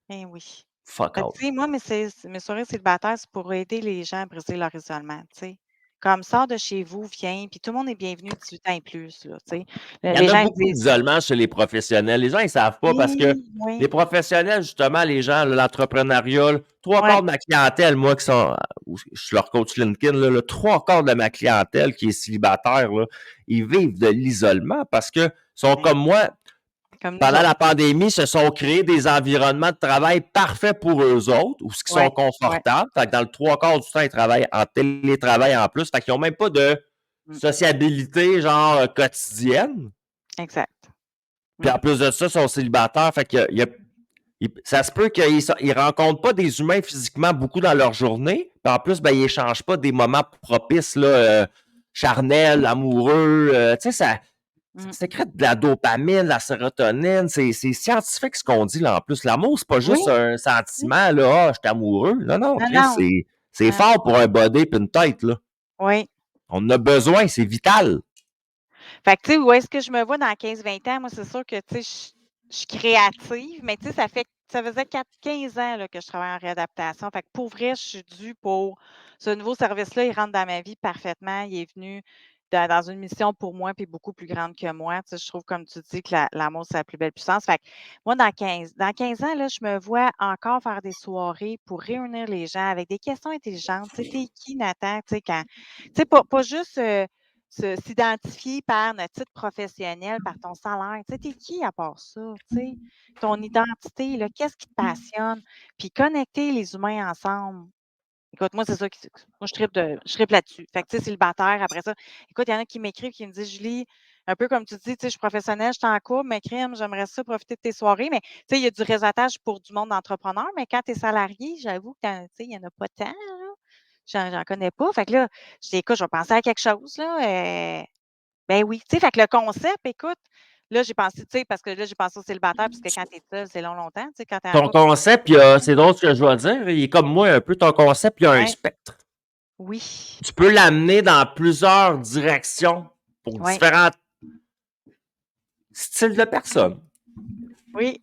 Ben oui. fuck Fait que, out. tu sais, moi, mes soirées célibataires, c'est pour aider les gens à briser leur isolement, tu sais. Comme sors de chez vous, viens, puis tout le monde est bienvenu 18 ans et plus, là, tu sais. Il y en Les a gens, ils beaucoup disent d'isolement chez les professionnels. Les gens, ils savent pas parce que oui, oui, les professionnels, justement, les gens, l'entrepreneuriat, trois ouais, quarts de ma clientèle, moi, qui sont, je suis leur coach LinkedIn, là, le trois quarts de ma clientèle qui est célibataire, là, ils vivent de l'isolement parce que sont ouais, comme moi, comme nous pendant autres. la pandémie, se sont créés des environnements de travail parfaits pour eux autres, ou ce qui sont Ouais, ouais, confortables. Fait que dans le trois quarts du temps, ils travaillent en télétravail en plus. Fait qu'ils n'ont même pas de mmh, sociabilité, genre, quotidienne. exact. Puis Mmh, en plus de ça, ils sont célibataires. Fait que ça se peut qu'ils ne rencontrent pas des humains physiquement beaucoup dans leur journée. Puis en plus, ben, ils n'échangent pas des moments propices, là, charnels, amoureux. Tu sais, mmh. ça crée de la dopamine, de la sérotonine. C'est scientifique ce qu'on dit là en plus. L'amour, c'est pas Oui, juste un oui. sentiment, là, ah, je suis amoureux. Non, non, Non, Chris, non, c'est non. fort pour un body et une tête, là. Oui. On en a besoin, c'est vital. Fait que, tu sais, où est-ce que je me vois dans 15-20 ans? Moi, c'est sûr que, tu sais, je suis créative, mais tu sais, ça faisait 15 ans là, que je travaille en réadaptation. Fait que pour vrai, je suis due pour ce nouveau service-là. Il rentre dans ma vie parfaitement. Il est venu dans une mission pour moi, puis beaucoup plus grande que moi. Tu sais, je trouve, comme tu dis, que l'amour, c'est la plus belle puissance. Fait que moi, dans 15 ans, là, je me vois encore faire des soirées pour réunir les gens avec des questions intelligentes. Tu sais, t'es qui, Nathan? Tu sais, tu sais, pas juste. S'identifier par notre titre professionnel, par ton salaire. Tu sais, t'es qui à part ça? Tu sais, ton identité, là, qu'est-ce qui te passionne? Puis connecter les humains ensemble. Écoute, moi, c'est ça qui. Moi, je tripe là-dessus. Fait que, tu sais, célibataire, après ça. Écoute, il y en a qui m'écrivent, qui me disent, Julie, un peu comme tu dis, tu sais, je suis professionnelle, je suis en couple, mais crime, j'aimerais ça profiter de tes soirées. Mais, tu sais, il y a du réseautage pour du monde d'entrepreneurs, mais quand tu es salarié, j'avoue que, tu sais, il n'y en a pas tant, là. J'en connais pas. Fait que là, je dis: «Écoute, je vais penser à quelque chose, là». Ben oui, tu sais, fait que le concept, écoute, là, j'ai pensé, tu sais, parce que là, j'ai pensé au célibataire, parce que quand tu es seul, c'est long, longtemps, tu sais, quand tu es en Ton couple, concept, c'est drôle ce que je dois dire, il est comme moi un peu, ton concept, il y a un ouais, spectre. oui, Tu peux l'amener dans plusieurs directions pour ouais, différents styles de personnes. oui,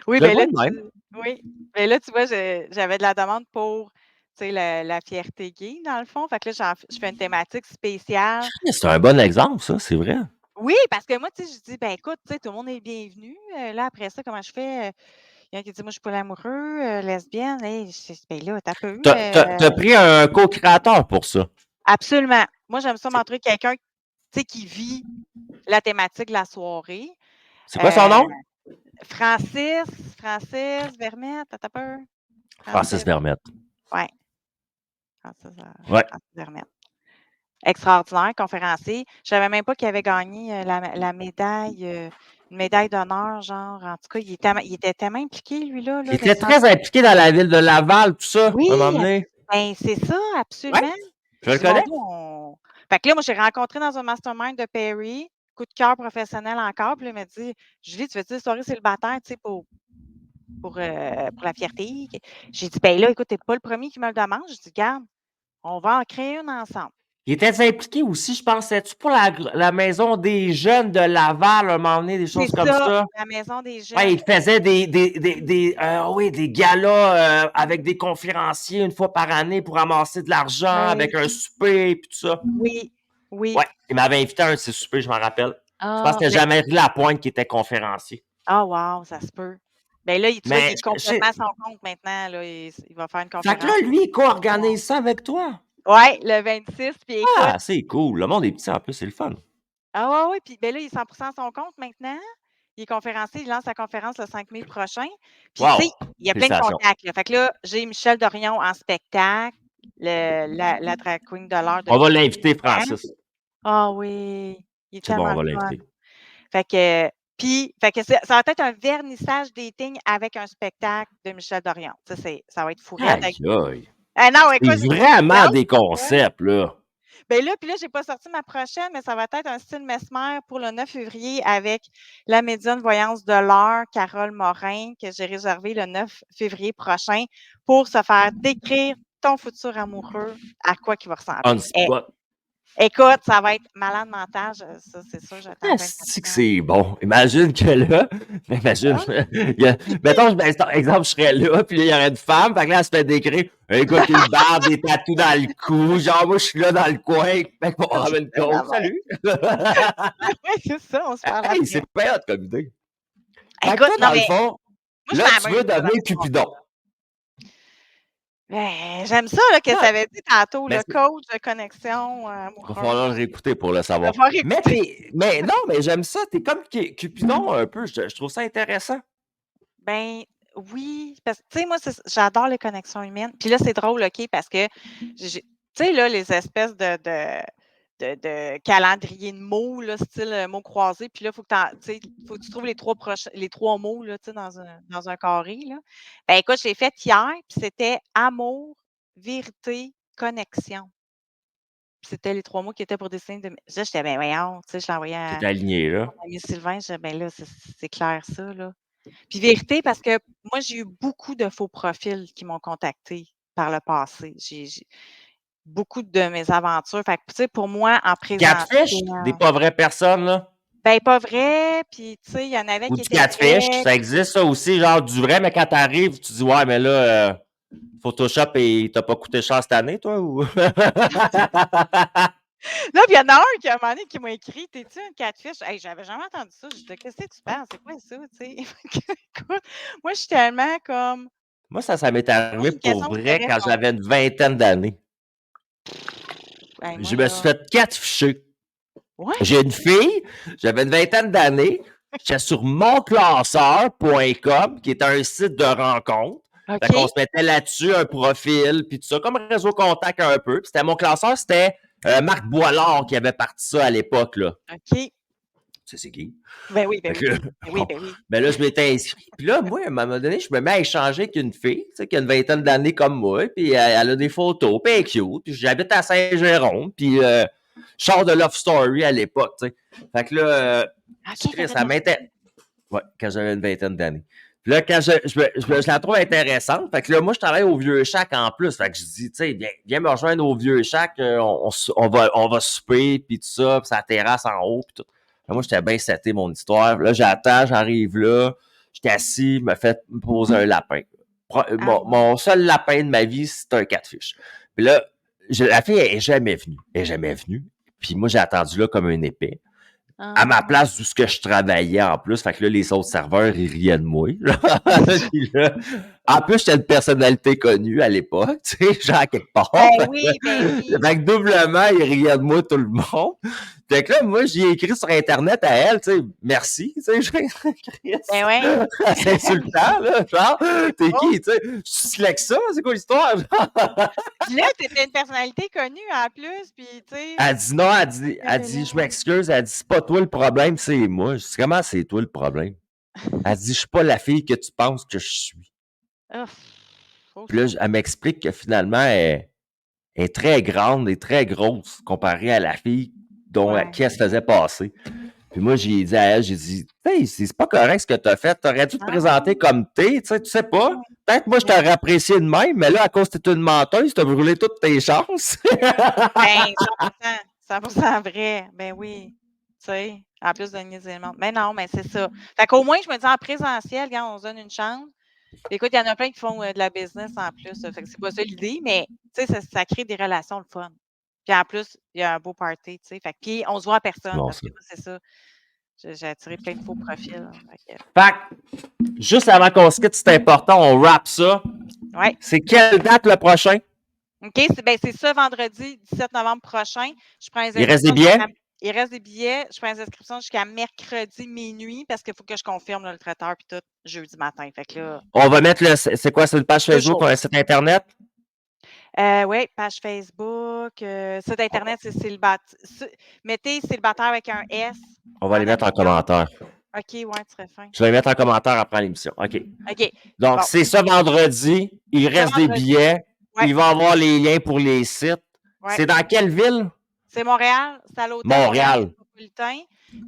oui, Je le ben vois là, de même. oui, ben là, tu vois, j'avais de la demande pour, tu sais, la fierté gay, dans le fond. Fait que là, je fais une thématique spéciale. C'est un bon exemple, ça, c'est vrai. Oui, parce que moi, tu sais, je dis: «Ben écoute, tu sais, tout le monde est bienvenu». Là, après ça, comment je fais? Il y en a qui dit: «Moi, je suis polyamoreux, lesbienne». Hey, je dis: «Ben là, attends un peu, T'as pris un co-créateur pour ça. absolument. Moi, j'aime ça C'est m'entourer de quelqu'un, tu sais, qui vit la thématique de la soirée. c'est quoi son Heu, nom? Francis Francis Vermette, attends un peu. Francis Francis, Vermette. ouais, Francis, Ouais. Francis Vermette. Extraordinaire, conférencier. Je savais même pas qu'il avait gagné, la médaille, une médaille d'honneur, genre, en tout cas, il était tellement impliqué, lui, là, Il là, était d'extraordinaire. très impliqué dans la ville de Laval, tout ça, à un moment Oui, donné. Ben, c'est ça, Ouais, absolument. je Je le dis: «Mon connais. Dieu, on» fait que là, moi, j'ai rencontré dans un mastermind de Perry, coup de cœur professionnel encore, puis là, il m'a dit: «Julie, tu veux-tu des soirées célibataires, tu sais, pour la fierté?» J'ai dit: «Ben là, écoute, tu es pas le premier qui me le demande». Je dis: «Garde, on va en créer une ensemble». Il était impliqué aussi, je pense, tu pour la maison des jeunes de Laval, un moment donné, des C'est choses comme ça, ça? la maison des Ouais, jeunes. il faisait oui, des galas avec des conférenciers une fois par année pour amasser de l'argent Oui, avec un souper et tout ça. oui, oui. Ouais, il m'avait invité à un de ses soupers, je m'en rappelle. Je pense Ah, que c'était mais Jean-Marie Lapointe qui était conférencier. ah wow, ça se peut. Ben là, tu vois, il Mais est complètement à son compte maintenant, là, il va faire une fait que là, conférence. lui, il co-organise ça avec toi. Ouais, le 26, puis écoute. Ah, c'est cool. Le monde est petit en plus, c'est le fun. Ah ouais, ouais, puis ben là, il est 100 à son compte maintenant. Il est conférencier, il lance sa conférence le 5 mai prochain. Puis tu sais, Wow! il y a plein de Félicitations. contacts, là. Fait que là, j'ai Michel Dorion en spectacle, la drag queen de l'heure On va depuis l'inviter, 10 ans. Francis. Ah oui, il est C'est bon, on tellement va le fun. l'inviter. Fait que ça va être un vernissage dating avec un spectacle de Michel Dorion. Ça va être fourette Aïe, avec aïe. ah non, C'est écoute, j'ai vraiment hâte des pour toi. concepts, là. Ben là, puis là, j'ai pas sorti ma prochaine, mais ça va être un style mesmer pour le 9 février avec la médium voyance de l'heure, Carole Morin, que j'ai réservé le 9 février prochain pour se faire décrire ton futur amoureux, à quoi qu'il va On ressembler. spot. Écoute, ça va être malade mental, ça, c'est sûr, j'attends avec Asti que c'est bon. Imagine que là, imagine, mettons, exemple, je serais là, puis là, il y aurait une femme, fait que là, elle se fait décrire, un gars qui a une barbe, des tatous dans le cou, genre, moi, je suis là dans le coin, fait qu'on va prendre une coke, salut! Oui, c'est ça, on se parle Hey, c'est après. pas hot comme idée. Fait que Écoute, toi, non, dans le mais fond, moi, je là, tu m'amuse veux là, dans devenir ce monde-là. Cupidon. Ben, j'aime ça, là, que Non, ça avait dit tantôt, mais le coach de connexion il va falloir le amoureuse. réécouter pour le Va savoir. falloir écouter. Mais non, mais j'aime ça, t'es comme Cupidon un peu, je trouve ça intéressant. Ben, oui, parce que, tu sais, moi, j'adore les connexions humaines. Puis là, c'est drôle, OK, parce que tu sais, là, les espèces de calendrier de mots, là, style mots croisés. Puis là, il faut que tu sais, faut que tu trouves les trois mots, là, tu sais, dans un carré, là. Ben, écoute, j'ai fait hier, puis c'était amour, vérité, connexion. Puis c'était les trois mots qui étaient pour dessiner de. Là, j'étais, ben, voyons, tu sais, je l'ai envoyé T'es à aligné, là. mon ami Sylvain. Je disais, ben là, c'est clair, ça, là. Puis vérité, parce que moi, j'ai eu beaucoup de faux profils qui m'ont contacté par le passé. J'ai beaucoup de mes aventures. Fait que, tu sais, pour moi, en Du présentiel, catfish, des pas vraies personnes, là. ben, pas vrai. Puis, tu sais, il y en avait Ou qui du étaient catfish, vrais. ça existe ça aussi, genre du vrai, mais quand t'arrives, tu dis ouais, mais là, Photoshop, et t'as pas coûté cher cette année, toi, ou? Là, puis il y en a un qui, à un moment donné, qui m'a écrit: «T'es-tu une catfish?» Hey, j'avais jamais entendu ça. Je dis: «Qu'est-ce que tu penses? C'est quoi ça?» Tu sais? Écoute, moi, je suis tellement comme Moi, ça m'est pose arrivé une pour question, je te vrai quand réponds. j'avais une vingtaine d'années. Hey, moi, Je me suis là fait catfisher. ouais, J'ai une fille, j'avais une vingtaine d'années, j'étais sur monclasseur.com, qui est un site de rencontre. Fait qu'on OK, se mettait là-dessus, un profil, puis tout ça, comme un réseau contact un peu. Puis c'était mon classeur, c'était Marc Boilard qui avait parti ça à l'époque, là. OK. Tu sais, c'est qui? Ben oui, ben Fait que oui. là, Ben oui, bon, ben oui. ben là, je m'étais inscrit. Puis là, moi, à un moment donné, je me mets à échanger avec une fille, tu sais, qui a une vingtaine d'années comme moi, puis elle a des photos, puis elle est cute, puis j'habite à Saint-Jérôme, puis je sors de Love Story à l'époque, tu sais. Fait que là, OK, tu Chris, fait de ça la m'intéresse. Ouais, quand j'avais une vingtaine d'années. Puis là, quand je la trouve intéressante, fait que là, moi, je travaille au Vieux Chac en plus. Fait que je dis, tu sais, viens me rejoindre au Vieux Chac, on va souper, puis tout ça, puis sa terrasse en haut, puis tout. Là, moi, j'étais bien seté, mon histoire. Là, j'attends, j'arrive là, j'étais assis, me fait me poser un lapin. ah ouais. Mon seul lapin de ma vie, c'est un catfish. Puis là, la fille elle est jamais venue. Elle est jamais venue. Puis moi, j'ai attendu là comme un épée à ma Ah. place d'où ce que je travaillais en plus. Fait que là, les autres serveurs, ils riaient de moi. Puis là, en plus, j'étais une personnalité connue à l'époque, tu sais, genre quelque part. Ben oui, ben oui. Fait que doublement, ils riaient de moi tout le monde. Fait que là, moi, j'ai écrit sur Internet à elle, tu sais, merci, tu sais, Chris. Ben ouais. C'est insultant, là, genre, t'es Oh, qui, tu sais, je suis si laid que ça, c'est quoi l'histoire? puis là, tu étais une personnalité connue en plus, puis tu sais, Elle dit non, là, là, là. je m'excuse, elle dit, c'est pas toi le problème, c'est moi. Je dis, comment c'est toi le problème? Elle dit, je suis pas la fille que tu penses que je suis. Ouf. Faut Puis là, ça. elle m'explique que finalement, elle est très grande et très grosse comparée à la fille à Ouais. qui elle se faisait passer. Puis moi, j'ai dit à elle, j'ai dit, hey, c'est pas correct ce que tu as fait. Tu aurais dû te présenter Non, comme t'es, tu sais pas. ouais, Peut-être moi, je mais t'aurais apprécié de même, mais là, à cause que t'es une menteuse, t'as brûlé toutes tes chances. ben 100 vrai. Ben oui. Tu sais, en plus de niaiser le monde. Mais non, mais c'est ça. Fait qu'au moins, je me dis en présentiel, regarde, on se donne une chance. Puis écoute, il y en a plein qui font de la business en plus. Fait que c'est pas ça l'idée, mais tu sais, ça crée des relations le fun. Puis en plus, il y a un beau party, tu sais. Fait que, puis on se voit à personne Bon, parce ça. que moi, c'est ça. J'ai attiré plein de faux profils. Fait que, Fait que, juste avant qu'on se quitte, c'est important, on wrap ça. ouais. C'est quelle date le prochain? OK, c'est ce vendredi 17 novembre prochain. Je prends les Il reste des inscriptions billets? il reste des billets. Je prends les inscriptions jusqu'à mercredi minuit parce qu'il faut que je confirme là, le traiteur puis tout jeudi matin. Fait que là, On va mettre c'est quoi, c'est une page 2 Facebook, jours. on a un site Internet? Oui, page Facebook, site internet, c'est mettez célibataire avec un S On va en les mettre en allusion. commentaire. OK, ouais, tu serais fin. Je vais les mettre en commentaire après l'émission. OK. OK. Donc, Bon, c'est ce vendredi. Il ce reste des vendredi. billets. Ouais, Il va y avoir les liens pour les sites. ouais. C'est dans quelle ville? C'est Montréal, c'est à l'hôtel Montréal Montréal. Métropolitain.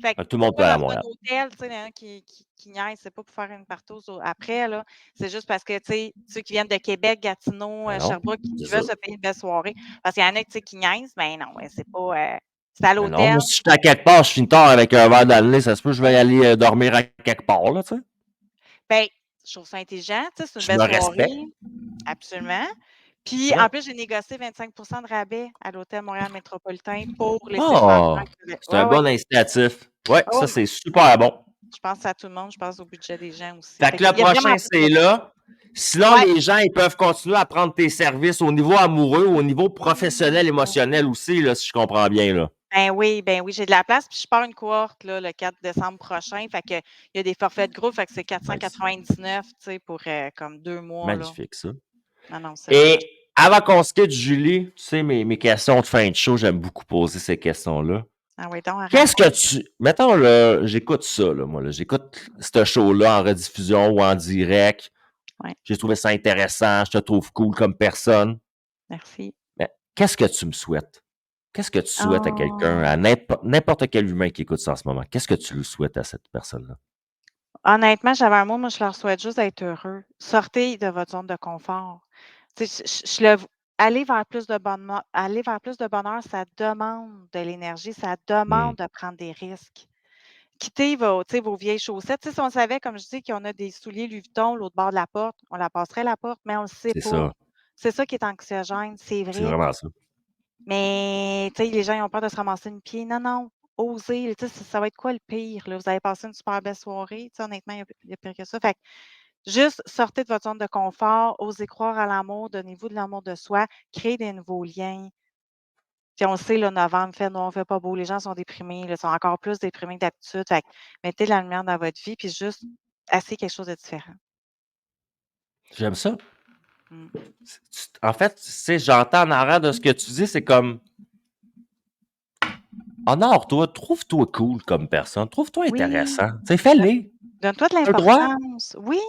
Fait que Tout le monde peut pourquoi aller dans à un Montréal. hôtel, tu sais, il y en a qui niaisent, c'est pas pour faire une partouze après, là. C'est juste parce que, tu sais, ceux qui viennent de Québec, Gatineau, Ben non, Sherbrooke, c'est qui ça. veulent se payer une belle soirée. Parce qu'il y en a, tu sais, qui niaisent, mais non, c'est pas, c'est à Mais non, l'hôtel. moi, si je suis à quelque part, je finis tard avec un verre dans le nez, ça se peut, je vais y aller dormir à quelque part, là, tu sais. Ben, je trouve ça intelligent, tu sais, c'est une Je belle me respecte, soirée. Absolument. Puis, tu en vois. plus, j'ai négocié 25 de rabais à l'hôtel Montréal Métropolitain pour les célibataires Oh, qui veulent. c'est un Ouais, ouais. bon incitatif. Ouais, Oh, ça, c'est super bon. je pense à tout le monde, je pense au budget des gens aussi. Fait Fait que le qu'il y a vraiment prochain, pas de c'est rabais. là. Sinon, Ouais. les gens, ils peuvent continuer à prendre tes services au niveau amoureux, au niveau professionnel, émotionnel aussi, là, si je comprends bien, là. Ben oui, j'ai de la place, puis je pars une cohorte là, le 4 décembre prochain. Fait que il y a des forfaits de groupe, fait que c'est Nice. 499, tu sais, pour comme 2 mois, là. Magnifique, ça. Non, non, c'est vraiment. Et avant qu'on se quitte, Julie, tu sais, mes questions de fin de show, j'aime beaucoup poser ces questions-là. Ah oui, donc, Qu'est-ce arrange-toi. que tu. Mettons, là, j'écoute ça, là, moi, là. J'écoute ce show-là en rediffusion ou en direct. Ouais, J'ai trouvé ça intéressant. Je te trouve cool comme personne. merci. Mais qu'est-ce que tu me souhaites? Qu'est-ce que tu souhaites à quelqu'un, à Oh, n'importe quel humain qui écoute ça en ce moment? Qu'est-ce que tu lui souhaites à cette personne-là? honnêtement, j'avais un mot, moi, je leur souhaite juste d'être heureux. Sortez de votre zone de confort. Tu sais, aller vers plus de aller vers plus de bonheur, ça demande de l'énergie, ça Hmm, demande de prendre des risques. Quitter vos, tu sais, vos vieilles chaussettes. Tu sais, si on savait, comme je dis, qu'on a des souliers Louis Vuitton l'autre bord de la porte, on la passerait la porte, mais on ne le sait c'est pas. ça. C'est ça qui est anxiogène, c'est C'est vrai. vraiment ça. Mais tu sais, les gens ils ont peur de se ramasser une pied. Non, non, osez. Tu sais, ça va être quoi le pire? Là? Vous avez passé une super belle soirée. Tu sais, honnêtement, il y a pire que ça. Fait que juste sortez de votre zone de confort, osez croire à l'amour, donnez-vous de l'amour de soi, créez des nouveaux liens. Puis on le sait, là, novembre, fait noir, fait pas beau, les gens sont déprimés, là, sont encore plus déprimés que d'habitude. Fait que mettez de la lumière dans votre vie, puis juste essayez quelque chose de différent. J'aime ça. Mmh. En fait, tu sais, j'entends en arrière de ce que tu dis, c'est comme honore-toi, trouve-toi cool comme personne, trouve-toi Oui, intéressant. Tu sais, don fais-le. donne-toi de T'as le droit. l'importance. Oui,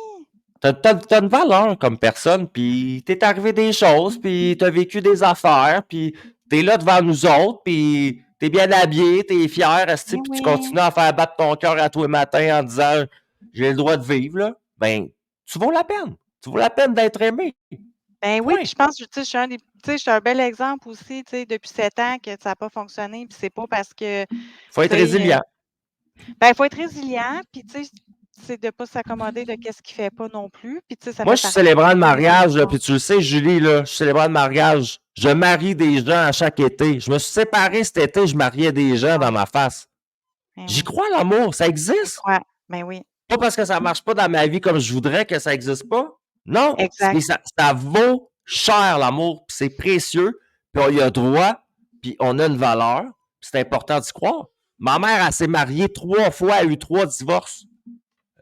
T'as une valeur comme personne, puis t'es arrivé des choses, puis t'as vécu des affaires, puis t'es là devant nous autres, puis t'es bien habillé, t'es fier, esti, oui, puis tu oui. continues à faire battre ton cœur à tous les matins en disant j'ai le droit de vivre, là. Ben, tu vaux la peine. Tu vaux la peine d'être aimé. Ben oui, Point. puis je pense que, tu sais, je suis un bel exemple aussi, tu sais, depuis 7 ans que ça a pas fonctionné, puis c'est pas parce que, tu Faut être sais, résilient. ben, il faut être résilient, puis tu sais, c'est de pas s'accommoder de qu'est-ce qui fait pas non plus, puis tu sais, ça Moi, fait je suis partie célébrant de aussi des mariage, là, rencontres. puis tu le sais, Julie, là, je suis célébrant de mariage. Je marie des gens à chaque été. Je me suis séparé cet été, je mariais des gens dans Ouais, ma face. ben J'y oui, crois, l'amour, ça j'y existe. crois. Ben oui, Pas parce que ça marche pas dans ma vie comme je voudrais que ça existe pas. Non, mais exact. ça vaut cher, l'amour, puis c'est précieux, puis on y a droit, puis on a une valeur, puis c'est important d'y croire. Ma mère, elle s'est mariée 3 fois, elle a eu 3 divorces.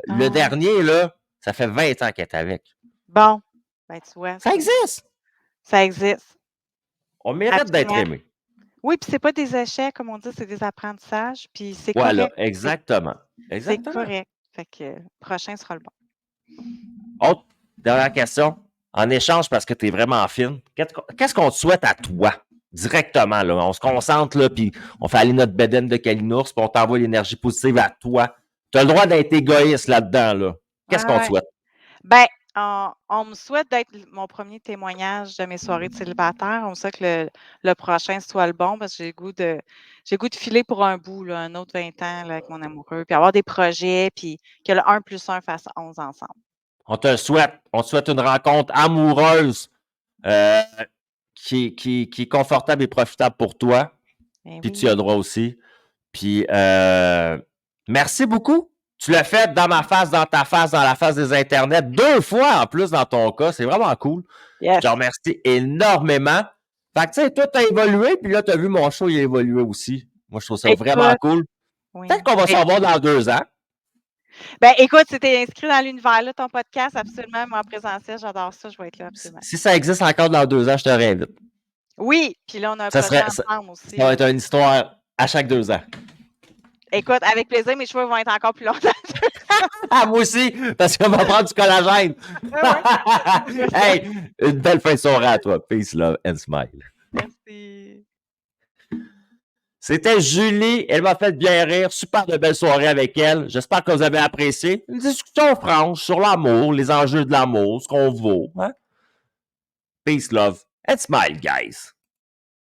Le Ah, dernier, là, ça fait 20 ans qu'elle est avec. bon, ben tu vois, Ça existe. ça existe, On mérite d'être absolument. aimé. Oui, puis c'est pas des échecs, comme on dit, c'est des apprentissages, puis c'est Voilà, correct. exactement. C'est Exactement. correct. Fait que prochain sera le bon. Autre, dernière question. en échange, parce que tu es vraiment fine, qu'est-ce qu'on te souhaite à toi? Directement, là. On se concentre, là, puis on fait aller notre bedaine de Kalinours, puis on t'envoie l'énergie positive à toi. Tu as le droit d'être égoïste là-dedans, là. Qu'est-ce qu'on te Ouais. souhaite? Ben, on me souhaite d'être mon premier témoignage de mes soirées de célibataire. On me souhaite que le prochain soit le bon parce que j'ai le goût de filer pour un bout, là, un autre 20 ans là, avec mon amoureux, puis avoir des projets, puis que le 1+1 fasse 11 ensemble. On te souhaite. On te souhaite une rencontre amoureuse euh, qui est confortable et profitable pour toi. Ben Puis tu y as oui. droit aussi. Puis merci beaucoup. Tu l'as fait dans ma face, dans ta face, dans la face des internets, 2 fois en plus dans ton cas. C'est vraiment cool. Yes. Je te remercie énormément. Fait que tu sais, tout a évolué, puis là, tu as vu mon show, il a évolué aussi. Moi, je trouve ça vraiment Écoute, cool. oui. Peut-être qu'on va s'en voir dans 2 ans. Ben, écoute, si tu inscrit dans l'univers, là, ton podcast, absolument, moi, en présentiel, j'adore ça, je vais être là, absolument. Si ça existe encore dans 2 ans, je te réinvite. Oui, puis là, on a un Ça projet serait, ça, ensemble aussi. ça va être une histoire à chaque 2 ans. Écoute, avec plaisir, mes cheveux vont être encore plus longtemps. Ah, moi aussi, parce qu'on va prendre du collagène. Ouais. Hey, une belle fin de soirée à toi. Peace, love and smile. Merci. C'était Julie. Elle m'a fait bien rire. Super de belle soirée avec elle. J'espère que vous avez apprécié. Une discussion franche sur l'amour, les enjeux de l'amour, ce qu'on vaut. Hein? Peace, love and smile, guys.